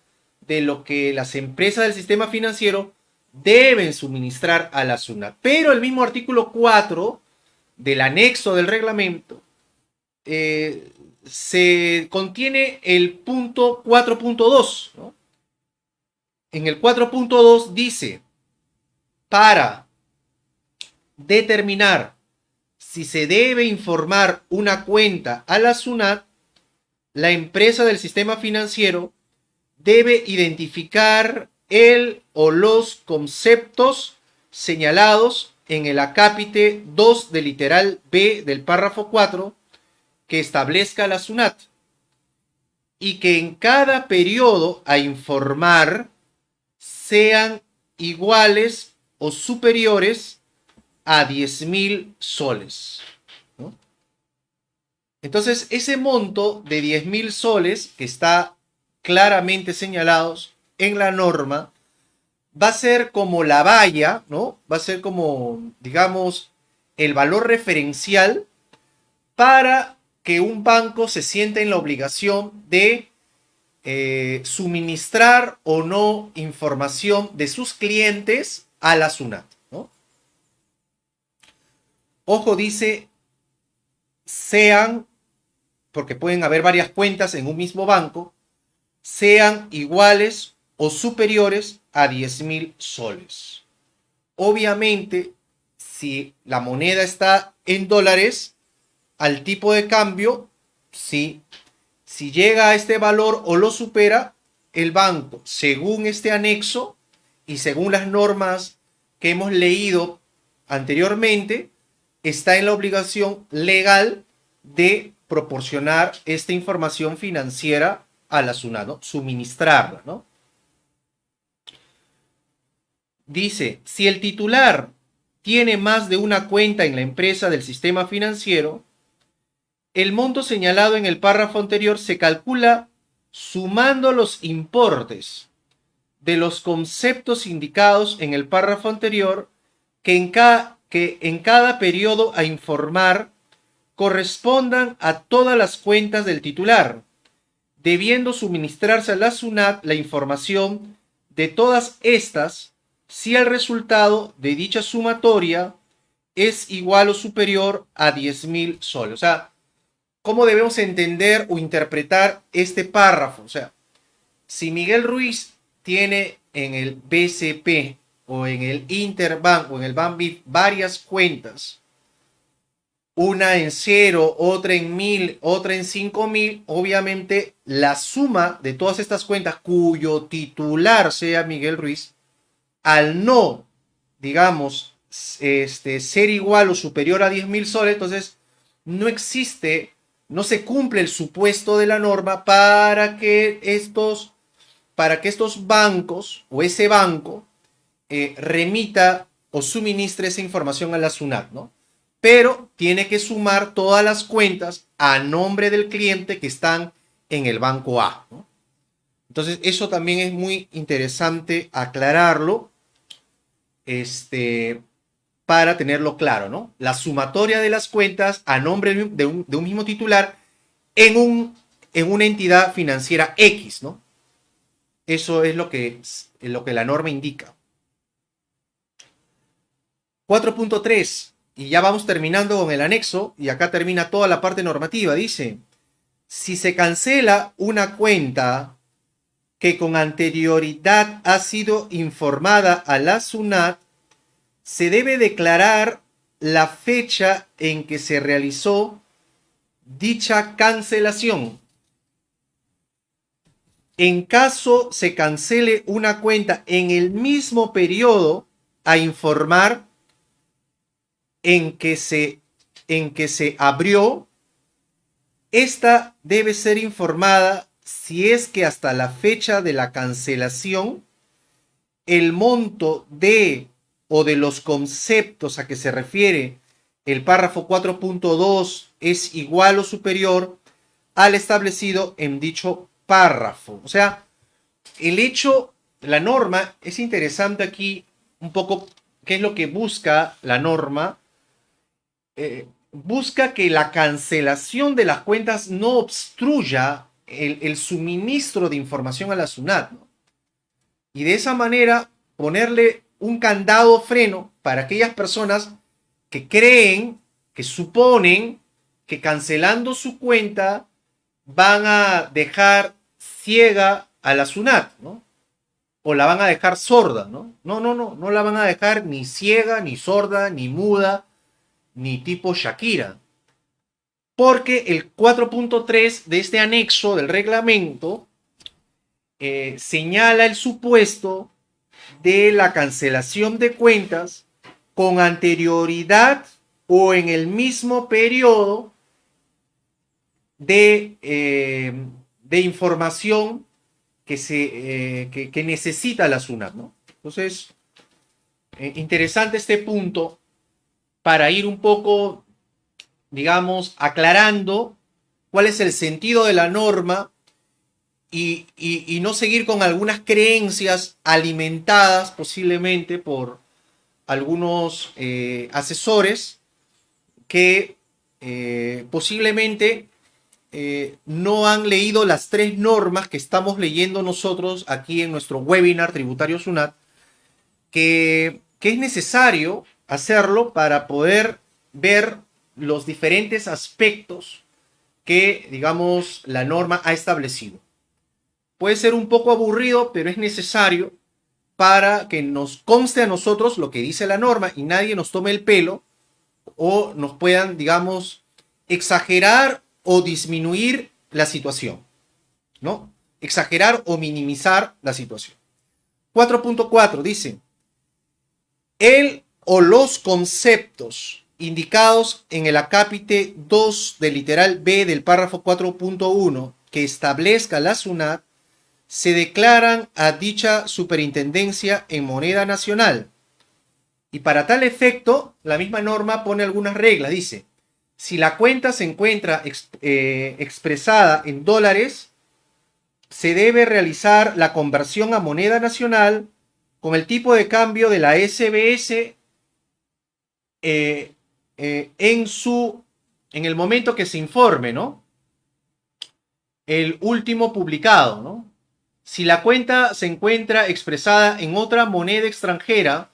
de lo que las empresas del sistema financiero deben suministrar a la SUNAT. Pero el mismo artículo 4 del anexo del reglamento se contiene el punto 4.2, ¿no? En el 4.2 dice, para determinar si se debe informar una cuenta a la SUNAT, la empresa del sistema financiero debe identificar el o los conceptos señalados en el acápite 2 del literal B del párrafo 4 que establezca la SUNAT y que en cada periodo a informar sean iguales o superiores a 10.000 soles, ¿no? Entonces, ese monto de 10.000 soles que está claramente señalados en la norma va a ser como la valla, ¿no? Va a ser como, digamos, el valor referencial para que un banco se sienta en la obligación de suministrar o no información de sus clientes a la SUNAT, ¿no? Ojo, dice sean, porque pueden haber varias cuentas en un mismo banco, sean iguales o superiores a 10.000 soles. Obviamente, si la moneda está en dólares, al tipo de cambio, si llega a este valor o lo supera, el banco, según este anexo y según las normas que hemos leído anteriormente, está en la obligación legal de proporcionar esta información financiera a la SUNAT, ¿no? Suministrarla, ¿no? Dice, si el titular tiene más de una cuenta en la empresa del sistema financiero, el monto señalado en el párrafo anterior se calcula sumando los importes de los conceptos indicados en el párrafo anterior que en cada periodo a informar correspondan a todas las cuentas del titular, debiendo suministrarse a la SUNAT la información de todas estas si el resultado de dicha sumatoria es igual o superior a 10.000 soles. O sea, ¿cómo debemos entender o interpretar este párrafo? O sea, si Miguel Ruiz tiene en el BCP o en el Interbank o en el Banbit varias cuentas, una en 0, otra en 1.000, otra en 5.000, obviamente la suma de todas estas cuentas cuyo titular sea Miguel Ruiz, al no, digamos, ser igual o superior a 10.000 soles, entonces no existe, no se cumple el supuesto de la norma para que estos bancos o ese banco remita o suministre esa información a la SUNAT, ¿no? Pero tiene que sumar todas las cuentas a nombre del cliente que están en el banco A, ¿no? Entonces, eso también es muy interesante aclararlo, para tenerlo claro, ¿no? La sumatoria de las cuentas a nombre de un mismo titular en una entidad financiera X, ¿no? Eso es lo que la norma indica. 4.3, y ya vamos terminando con el anexo, y acá termina toda la parte normativa. Dice, si se cancela una cuenta que con anterioridad ha sido informada a la SUNAT, se debe declarar la fecha en que se realizó dicha cancelación. En caso se cancele una cuenta en el mismo periodo a informar en que se abrió, esta debe ser informada si es que hasta la fecha de la cancelación el monto de o de los conceptos a que se refiere el párrafo 4.2 es igual o superior al establecido en dicho párrafo. O sea, el hecho, la norma, es interesante aquí un poco qué es lo que busca la norma. Busca que la cancelación de las cuentas no obstruya el suministro de información a la SUNAT, ¿no? Y de esa manera ponerle un candado freno para aquellas personas que creen, que suponen que cancelando su cuenta van a dejar ciega a la SUNAT, ¿no? O la van a dejar sorda, ¿no? No la van a dejar ni ciega, ni sorda, ni muda, ni tipo Shakira. Porque el 4.3 de este anexo del reglamento señala el supuesto de la cancelación de cuentas con anterioridad o en el mismo periodo de información que necesita la SUNAT, ¿no? Entonces, interesante este punto para ir un poco, digamos, aclarando cuál es el sentido de la norma y no seguir con algunas creencias alimentadas posiblemente por algunos asesores que posiblemente no han leído las 3 normas que estamos leyendo nosotros aquí en nuestro webinar Tributario SUNAT, que es necesario hacerlo para poder ver los diferentes aspectos que, digamos, la norma ha establecido. Puede ser un poco aburrido, pero es necesario para que nos conste a nosotros lo que dice la norma y nadie nos tome el pelo o nos puedan, digamos, exagerar o disminuir la situación, ¿no? Exagerar o minimizar la situación. 4.4 dice, el o los conceptos indicados en el acápite 2 del literal B del párrafo 4.1 que establezca la SUNAT se declaran a dicha superintendencia en moneda nacional. Y para tal efecto, la misma norma pone algunas reglas. Dice, si la cuenta se encuentra expresada en dólares, se debe realizar la conversión a moneda nacional con el tipo de cambio de la SBS en el momento que se informe, ¿no? El último publicado, ¿no? Si la cuenta se encuentra expresada en otra moneda extranjera,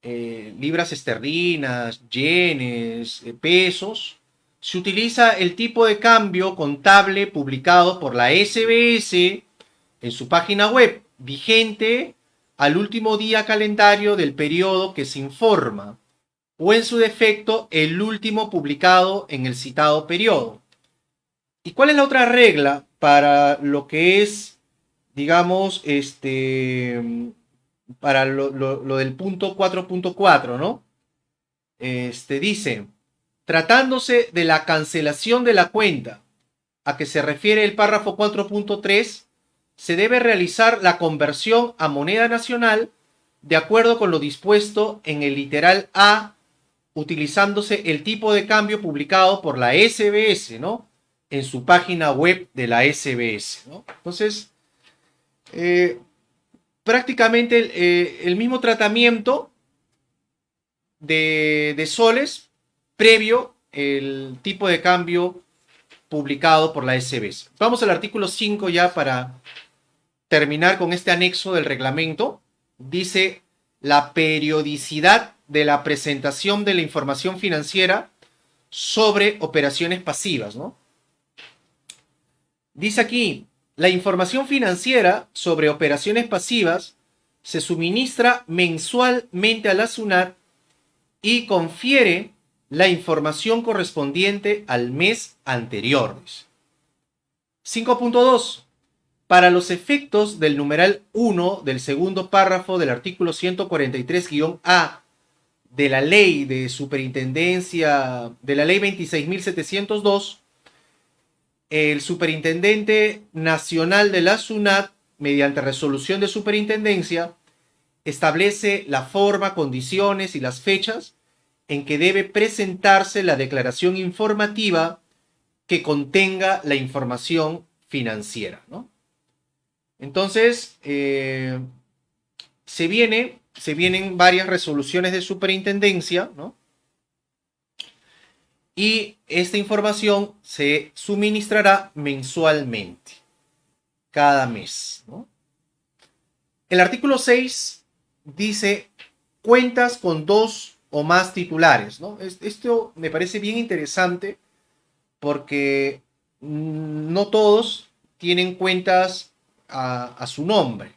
libras esterlinas, yenes, pesos, se utiliza el tipo de cambio contable publicado por la SBS en su página web, vigente al último día calendario del periodo que se informa, o en su defecto el último publicado en el citado periodo. ¿Y cuál es la otra regla para lo que es, digamos, para lo del punto 4.4, ¿no? Dice, tratándose de la cancelación de la cuenta a que se refiere el párrafo 4.3, se debe realizar la conversión a moneda nacional de acuerdo con lo dispuesto en el literal A, utilizándose el tipo de cambio publicado por la SBS, ¿no? En su página web de la SBS, ¿no? Entonces, prácticamente el mismo tratamiento de soles previo el tipo de cambio publicado por la SBS. Vamos al artículo 5 ya para terminar con este anexo del reglamento. Dice la periodicidad de la presentación de la información financiera sobre operaciones pasivas, ¿no? Dice aquí, la información financiera sobre operaciones pasivas se suministra mensualmente a la SUNAT y confiere la información correspondiente al mes anterior. 5.2. Para los efectos del numeral 1 del segundo párrafo del artículo 143-A de la ley de superintendencia, de la ley 26.702, el superintendente nacional de la SUNAT, mediante resolución de superintendencia, establece la forma, condiciones y las fechas en que debe presentarse la declaración informativa que contenga la información financiera, ¿no? Entonces, se vienen varias resoluciones de superintendencia, ¿no? Y esta información se suministrará mensualmente, cada mes, ¿no? El artículo 6 dice cuentas con 2 o más titulares, ¿no? Esto me parece bien interesante porque no todos tienen cuentas a su nombre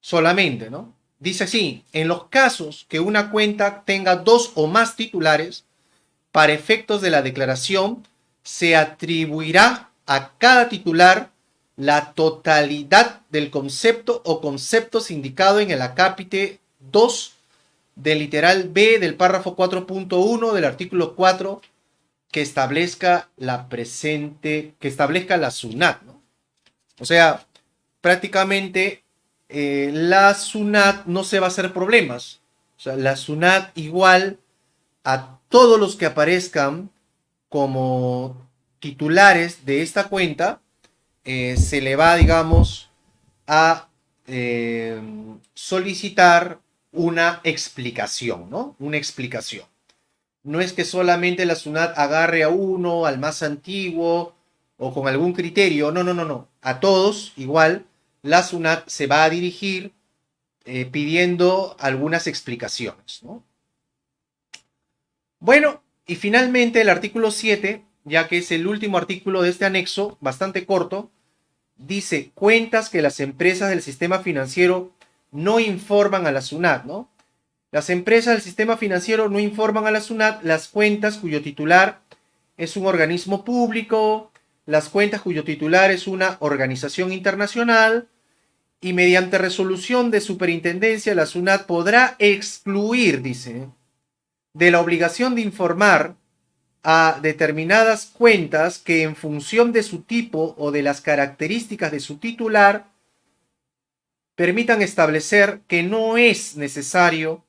solamente, ¿no? Dice así, en los casos que una cuenta tenga 2 o más titulares, para efectos de la declaración, se atribuirá a cada titular la totalidad del concepto o conceptos indicado en el acápite 2 del literal B del párrafo 4.1 del artículo 4 que establezca la SUNAT, ¿no? O sea, prácticamente la SUNAT no se va a hacer problemas. O sea, la SUNAT igual a todos los que aparezcan como titulares de esta cuenta, se le va, digamos, a solicitar una explicación, ¿no? Una explicación. No es que solamente la SUNAT agarre a uno, al más antiguo, o con algún criterio. No, no, no, no. A todos, igual, la SUNAT se va a dirigir pidiendo algunas explicaciones, ¿no? Bueno, y finalmente el artículo 7, ya que es el último artículo de este anexo, bastante corto, dice cuentas que las empresas del sistema financiero no informan a la SUNAT, ¿no? Las empresas del sistema financiero no informan a la SUNAT las cuentas cuyo titular es un organismo público, las cuentas cuyo titular es una organización internacional, y mediante resolución de superintendencia la SUNAT podrá excluir, dice, de la obligación de informar a determinadas cuentas que en función de su tipo o de las características de su titular permitan establecer que no es necesario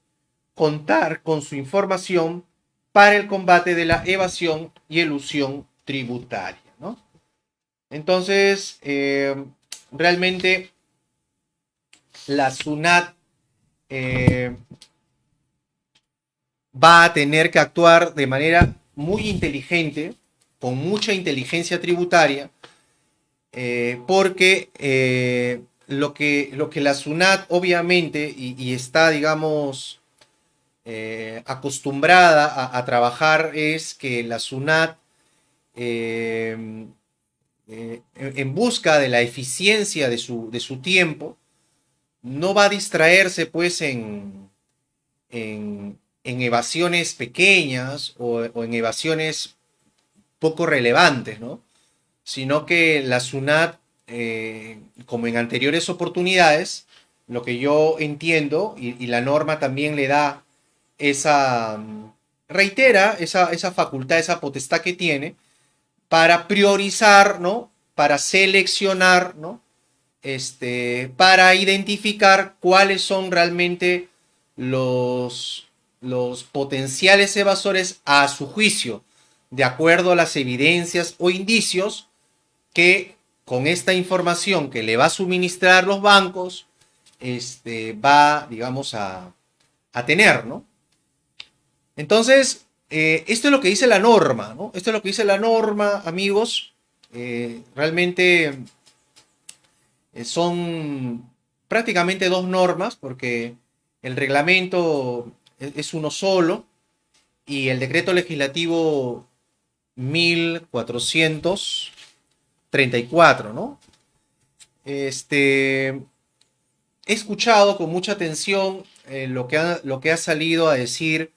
contar con su información para el combate de la evasión y elusión tributaria, ¿no? Entonces, realmente la SUNAT va a tener que actuar de manera muy inteligente, con mucha inteligencia tributaria, porque lo que la SUNAT obviamente y está, digamos, acostumbrada a trabajar es que la SUNAT, en busca de la eficiencia de su tiempo, no va a distraerse pues en evasiones pequeñas o en evasiones poco relevantes, ¿no? Sino que la SUNAT, como en anteriores oportunidades, lo que yo entiendo, y la norma también le da esa, reitera esa facultad, esa potestad que tiene, para priorizar, ¿no? Para seleccionar, ¿no? Para identificar cuáles son realmente los potenciales evasores a su juicio, de acuerdo a las evidencias o indicios que con esta información que le va a suministrar los bancos, va, digamos, a tener, ¿no? Entonces, esto es lo que dice la norma, ¿no? Esto es lo que dice la norma, amigos. Realmente son prácticamente dos normas, porque el reglamento es uno solo y el decreto legislativo 1434, ¿no? He escuchado con mucha atención lo que ha salido a decir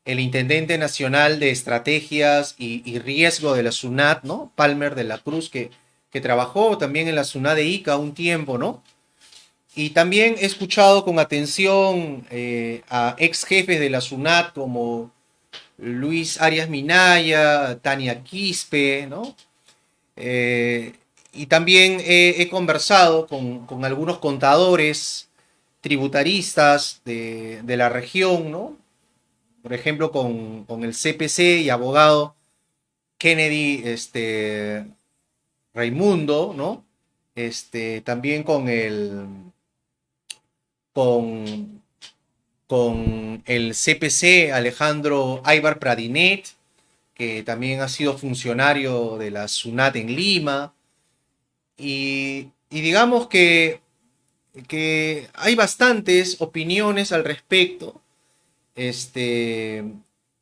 el intendente nacional de estrategias y riesgo de la SUNAT, ¿no? Palmer de la Cruz, que trabajó también en la SUNAT de Ica un tiempo, ¿no? Y también he escuchado con atención a ex jefes de la SUNAT como Luis Arias Minaya, Tania Quispe, ¿no? Y también he conversado con algunos contadores tributaristas de la región, ¿no? Por ejemplo, con el CPC y abogado Kennedy Raimundo, ¿no? También con, con el CPC Alejandro Aybar Pradinet, que también ha sido funcionario de la SUNAT en Lima. Y digamos que hay bastantes opiniones al respecto. Este,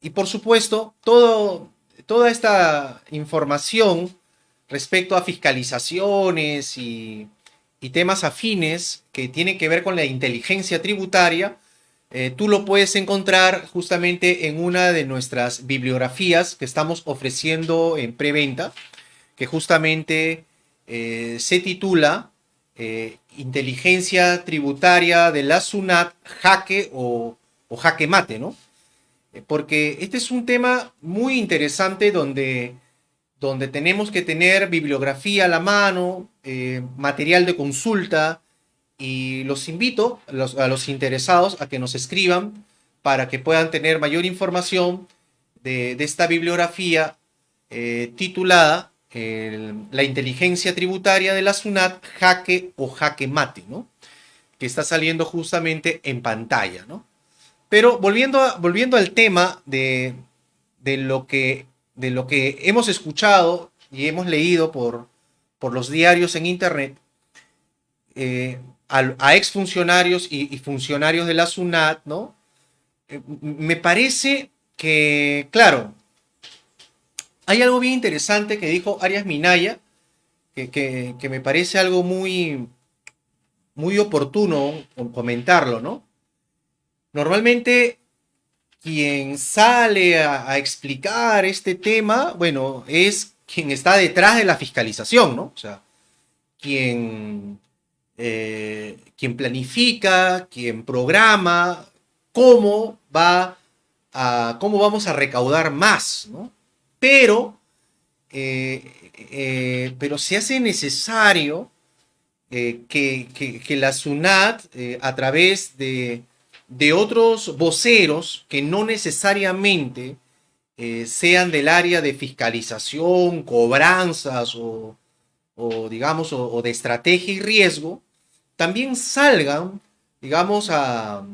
y por supuesto, toda esta información respecto a fiscalizaciones y temas afines que tienen que ver con la inteligencia tributaria, tú lo puedes encontrar justamente en una de nuestras bibliografías que estamos ofreciendo en preventa, que justamente se titula Inteligencia Tributaria de la SUNAT, Jaque o Jaque Mate, ¿no? Porque este es un tema muy interesante donde tenemos que tener bibliografía a la mano, material de consulta, y los invito a los interesados a que nos escriban para que puedan tener mayor información de esta bibliografía titulada La inteligencia tributaria de la SUNAT, Jaque o Jaque Mate, ¿no? Que está saliendo justamente en pantalla, ¿no? Pero volviendo al tema de, lo de lo que hemos escuchado y hemos leído por los diarios en Internet, a exfuncionarios y funcionarios de la SUNAT, ¿no? Me parece que, claro, hay algo bien interesante que dijo Arias Minaya, que me parece algo muy oportuno comentarlo, ¿no? Normalmente quien sale a explicar este tema, bueno, es quien está detrás de la fiscalización, ¿no? O sea, quien, quien planifica, quien programa cómo vamos a recaudar más, ¿no? Pero, pero se hace necesario que la SUNAT, a través de otros voceros que no necesariamente sean del área de fiscalización, cobranzas digamos, o de estrategia y riesgo, también salgan, digamos, a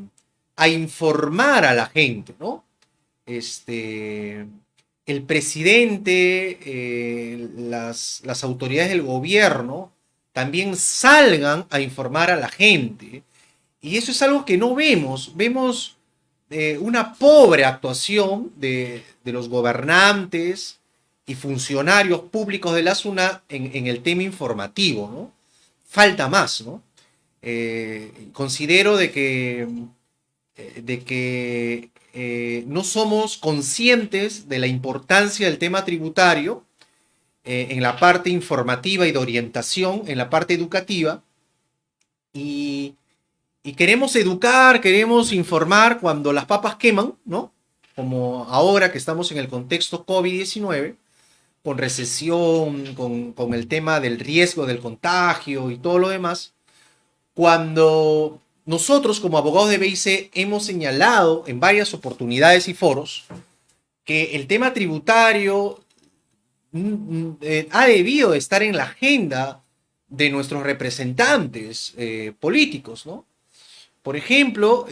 informar a la gente, ¿no? Este, el presidente, las autoridades del gobierno también salgan a informar a la gente. Y eso es algo que no vemos. Vemos una pobre actuación de los gobernantes y funcionarios públicos de la SUNAT en el tema informativo, ¿no? Falta más, ¿no? Considero de que no somos conscientes de la importancia del tema tributario en la parte informativa y de orientación, en la parte educativa, y, y queremos educar, queremos informar cuando las papas queman, ¿no? Como ahora que estamos en el contexto COVID-19, con recesión, con el tema del riesgo del contagio y todo lo demás, cuando nosotros como abogados de BIC hemos señalado en varias oportunidades y foros que el tema tributario ha debido estar en la agenda de nuestros representantes políticos, ¿no? Por ejemplo,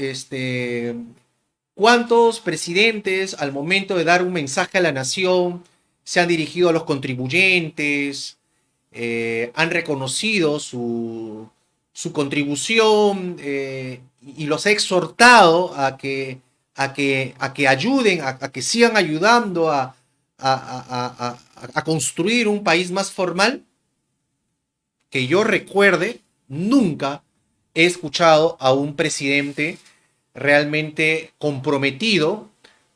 ¿cuántos presidentes al momento de dar un mensaje a la nación se han dirigido a los contribuyentes, han reconocido su contribución y los ha exhortado a que ayuden, a que sigan ayudando a construir un país más formal? Que yo recuerde, nunca he escuchado a un presidente realmente comprometido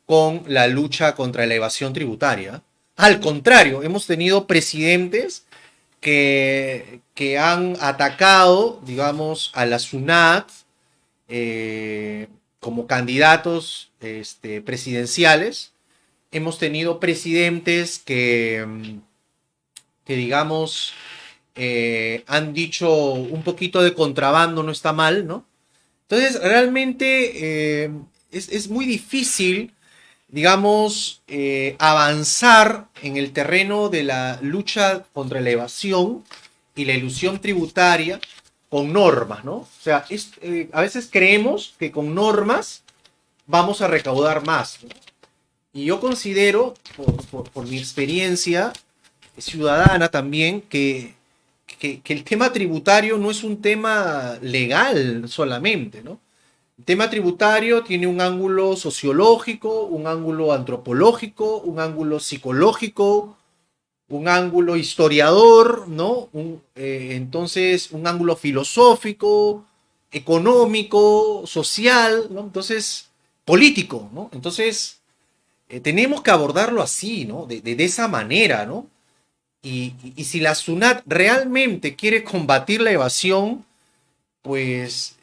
con la lucha contra la evasión tributaria. Al contrario, hemos tenido presidentes que han atacado, digamos, a la SUNAT como candidatos presidenciales. Hemos tenido presidentes que digamos, han dicho un poquito de contrabando no está mal, ¿no? Entonces, realmente es muy difícil, digamos, avanzar en el terreno de la lucha contra la evasión y la ilusión tributaria con normas, ¿no? O sea, a veces creemos que con normas vamos a recaudar más, ¿no? Y yo considero, por mi experiencia ciudadana también, que el tema tributario no es un tema legal solamente, ¿no? El tema tributario tiene un ángulo sociológico, un ángulo antropológico, un ángulo psicológico, un ángulo historiador, ¿no? Entonces, un ángulo filosófico, económico, social, ¿no? Entonces, político, ¿no? Entonces, tenemos que abordarlo así, ¿no? De esa manera, ¿no? Y si la SUNAT realmente quiere combatir la evasión, pues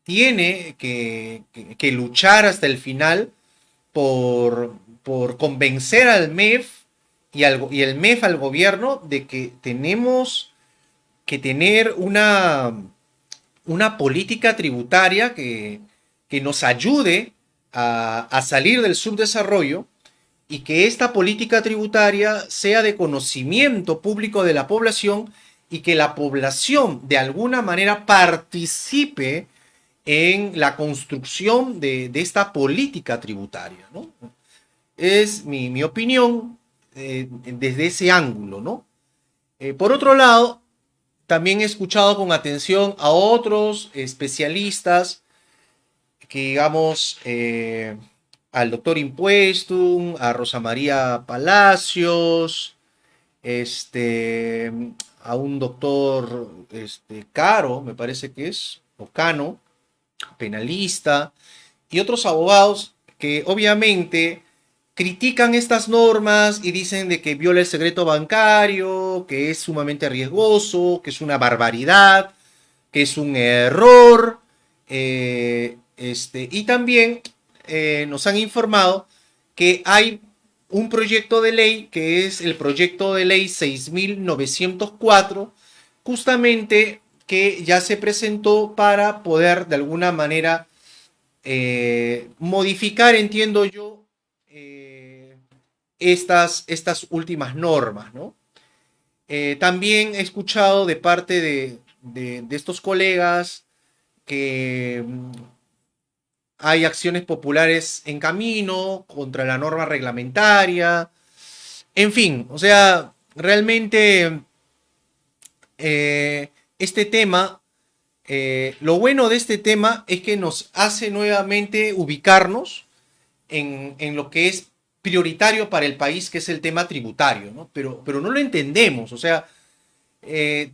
tiene que luchar hasta el final por convencer al MEF y el MEF al gobierno de que tenemos que tener una política tributaria que nos ayude a salir del subdesarrollo y que esta política tributaria sea de conocimiento público de la población y que la población de alguna manera participe en la construcción de esta política tributaria, ¿no? Es mi opinión desde ese ángulo, ¿no? Por otro lado, también he escuchado con atención a otros especialistas que, digamos, al doctor Impuestum, a Rosa María Palacios, este, a un doctor Caro, me parece que es, o Cano, penalista, y otros abogados que obviamente critican estas normas y dicen de que viola el secreto bancario, que es sumamente riesgoso, que es una barbaridad, que es un error, y también nos han informado que hay un proyecto de ley que es el proyecto de ley 6904, justamente que ya se presentó para poder de alguna manera modificar, entiendo yo, estas últimas normas, ¿no? También he escuchado de parte de estos colegas que hay acciones populares en camino contra la norma reglamentaria, En fin, o sea, realmente este tema, lo bueno de este tema es que nos hace nuevamente ubicarnos en lo que es prioritario para el país, que es el tema tributario, ¿no? Pero no lo entendemos, o sea,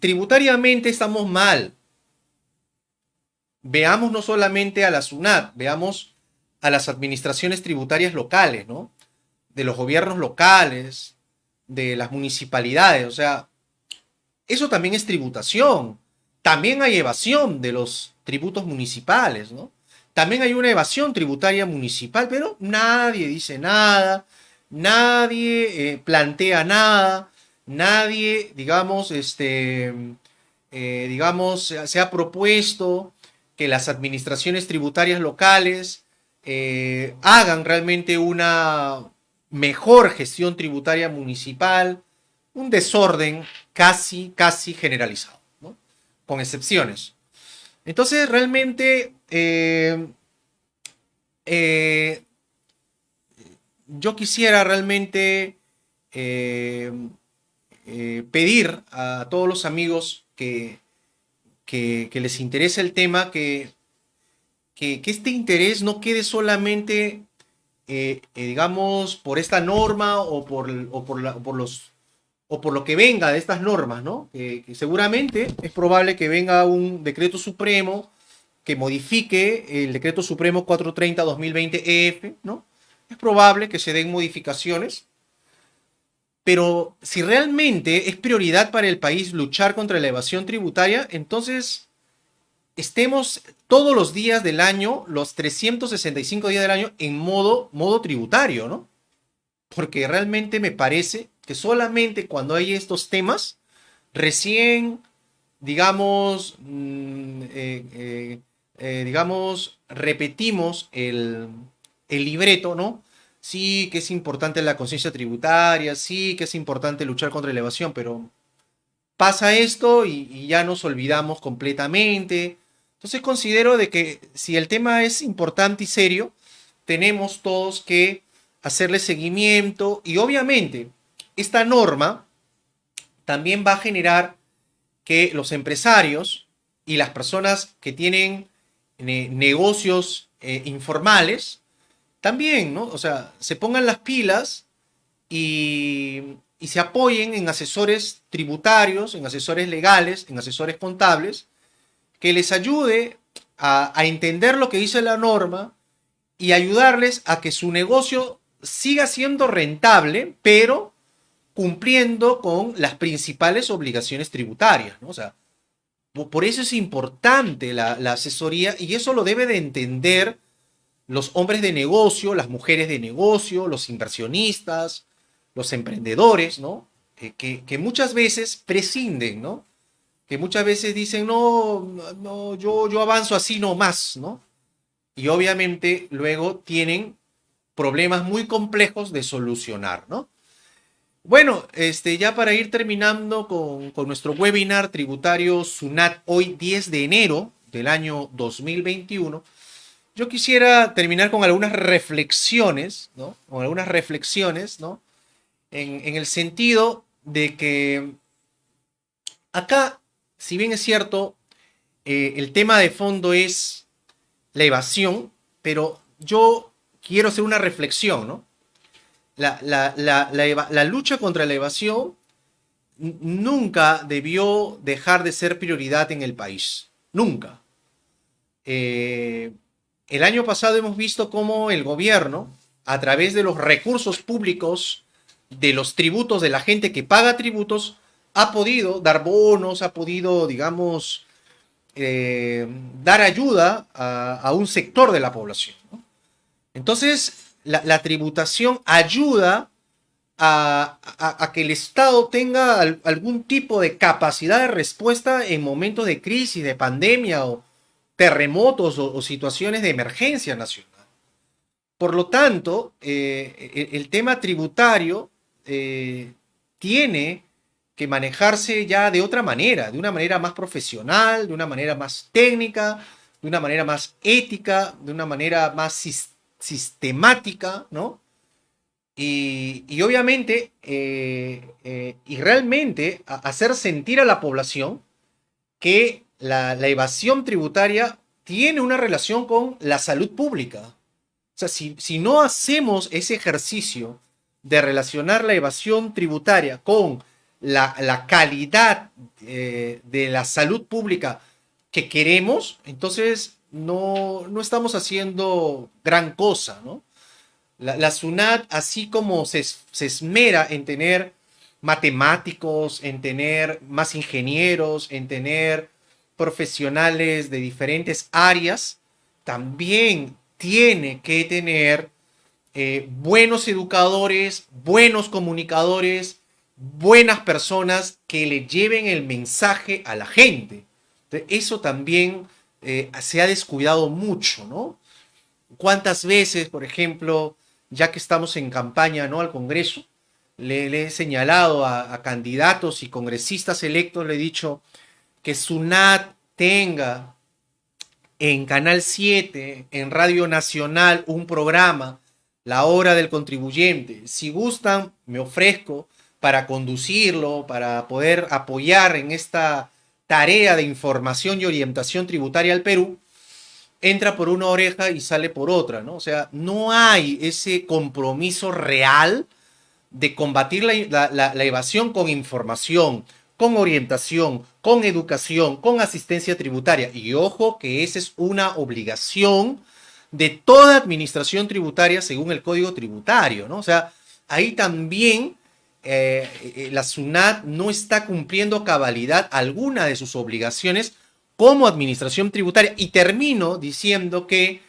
tributariamente estamos mal. Veamos no solamente a la SUNAT, veamos a las administraciones tributarias locales, ¿no? De los gobiernos locales, de las municipalidades, o sea, eso también es tributación. También hay evasión de los tributos municipales, ¿no? También hay una evasión tributaria municipal, pero nadie dice nada, nadie plantea nada, nadie, digamos, digamos, se ha propuesto que las administraciones tributarias locales hagan realmente una mejor gestión tributaria municipal, un desorden casi generalizado, ¿no? Con excepciones. Entonces, realmente, eh, yo quisiera realmente pedir a todos los amigos que les interese el tema, que este interés no quede solamente, digamos, por esta norma o por lo que venga de estas normas, ¿no? Que seguramente es probable que venga un decreto supremo que modifique el decreto supremo 430-2020 EF, ¿no? Es probable que se den modificaciones, pero si realmente es prioridad para el país luchar contra la evasión tributaria, entonces estemos todos los días del año, los 365 días del año, en modo tributario, ¿no? Porque realmente me parece que solamente cuando hay estos temas, recién, digamos, digamos, repetimos el libreto, ¿no? Sí, que es importante la conciencia tributaria, sí, que es importante luchar contra la evasión, pero pasa esto y ya nos olvidamos completamente. Entonces considero de que si el tema es importante y serio, tenemos todos que hacerle seguimiento y obviamente esta norma también va a generar que los empresarios y las personas que tienen negocios informales también, ¿no? O sea, se pongan las pilas y se apoyen en asesores tributarios, en asesores legales, en asesores contables, que les ayude a entender lo que dice la norma y ayudarles a que su negocio siga siendo rentable, pero cumpliendo con las principales obligaciones tributarias, ¿no? O sea, por eso es importante la asesoría y eso lo debe de entender los hombres de negocio, las mujeres de negocio, los inversionistas, los emprendedores, ¿no? Que muchas veces prescinden, ¿no? Que muchas veces dicen, no, no, yo avanzo así nomás, ¿no? Y obviamente luego tienen problemas muy complejos de solucionar, ¿no? Bueno, ya para ir terminando con nuestro webinar tributario SUNAT hoy 10 de enero del año 2021, yo quisiera terminar con algunas reflexiones, ¿no? Con algunas reflexiones, ¿no? En el sentido de que acá, si bien es cierto, el tema de fondo es la evasión, pero yo quiero hacer una reflexión, ¿no? La lucha contra la evasión nunca debió dejar de ser prioridad en el país. Nunca. El año pasado hemos visto cómo el gobierno, a través de los recursos públicos, de los tributos, de la gente que paga tributos, ha podido dar bonos, ha podido, digamos, dar ayuda a un sector de la población, ¿no? Entonces, la tributación ayuda a que el Estado tenga algún tipo de capacidad de respuesta en momentos de crisis, de pandemia o terremotos o situaciones de emergencia nacional. Por lo tanto, el tema tributario tiene que manejarse ya de otra manera, de una manera más profesional, de una manera más técnica, de una manera más ética, de una manera más sistemática, ¿no? y obviamente, y realmente hacer sentir a la población que la evasión tributaria tiene una relación con la salud pública. O sea, si no hacemos ese ejercicio de relacionar la evasión tributaria con la calidad de la salud pública que queremos, entonces no estamos haciendo gran cosa, ¿no? La SUNAT, así como se esmera en tener matemáticos, en tener más ingenieros, en tener profesionales de diferentes áreas, también tiene que tener buenos educadores, buenos comunicadores, buenas personas que le lleven el mensaje a la gente. Entonces, eso también se ha descuidado mucho, ¿no? ¿Cuántas veces, por ejemplo, ya que estamos en campaña, ¿no?, al Congreso, le he señalado a candidatos y congresistas electos, le he dicho que SUNAT tenga en Canal 7, en Radio Nacional, un programa, La Hora del Contribuyente? Si gustan, me ofrezco para conducirlo, para poder apoyar en esta tarea de información y orientación tributaria al Perú. Entra por una oreja y sale por otra, ¿no? O sea, no hay ese compromiso real de combatir la evasión con información, con orientación, con educación, con asistencia tributaria. Y ojo que esa es una obligación de toda administración tributaria según el Código Tributario, ¿no? O sea, ahí también la SUNAT no está cumpliendo a cabalidad alguna de sus obligaciones como administración tributaria. Y termino diciendo que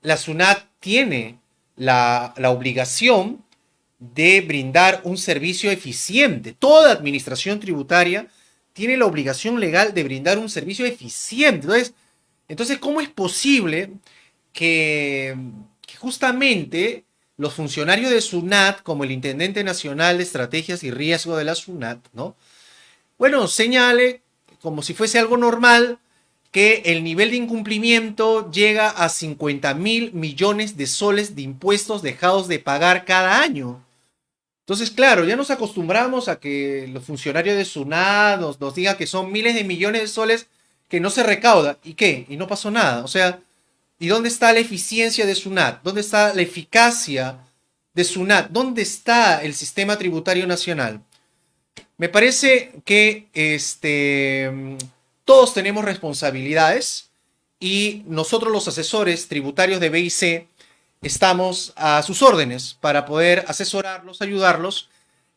la SUNAT tiene la obligación de brindar un servicio eficiente. Toda administración tributaria tiene la obligación legal de brindar un servicio eficiente. Entonces ¿cómo es posible que justamente los funcionarios de SUNAT, como el Intendente Nacional de Estrategias y Riesgo de la SUNAT, ¿no?, bueno, señale como si fuese algo normal que el nivel de incumplimiento llega a 50.000 millones de soles de impuestos dejados de pagar cada año? Entonces, claro, ya nos acostumbramos a que los funcionarios de SUNAT nos digan que son miles de millones de soles que no se recauda. ¿Y qué? Y no pasó nada. O sea, ¿y dónde está la eficiencia de SUNAT? ¿Dónde está la eficacia de SUNAT? ¿Dónde está el sistema tributario nacional? Me parece que todos tenemos responsabilidades y nosotros los asesores tributarios de BIC estamos a sus órdenes para poder asesorarlos, ayudarlos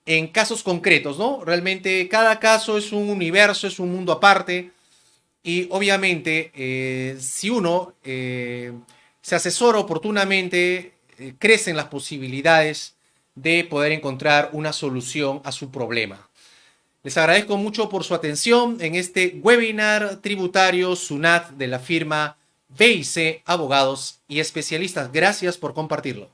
en casos concretos, ¿no? Realmente cada caso es un universo, es un mundo aparte y obviamente si uno se asesora oportunamente, crecen las posibilidades de poder encontrar una solución a su problema. Les agradezco mucho por su atención en este webinar tributario SUNAT de la firma BIC Abogados y Especialistas. Gracias por compartirlo.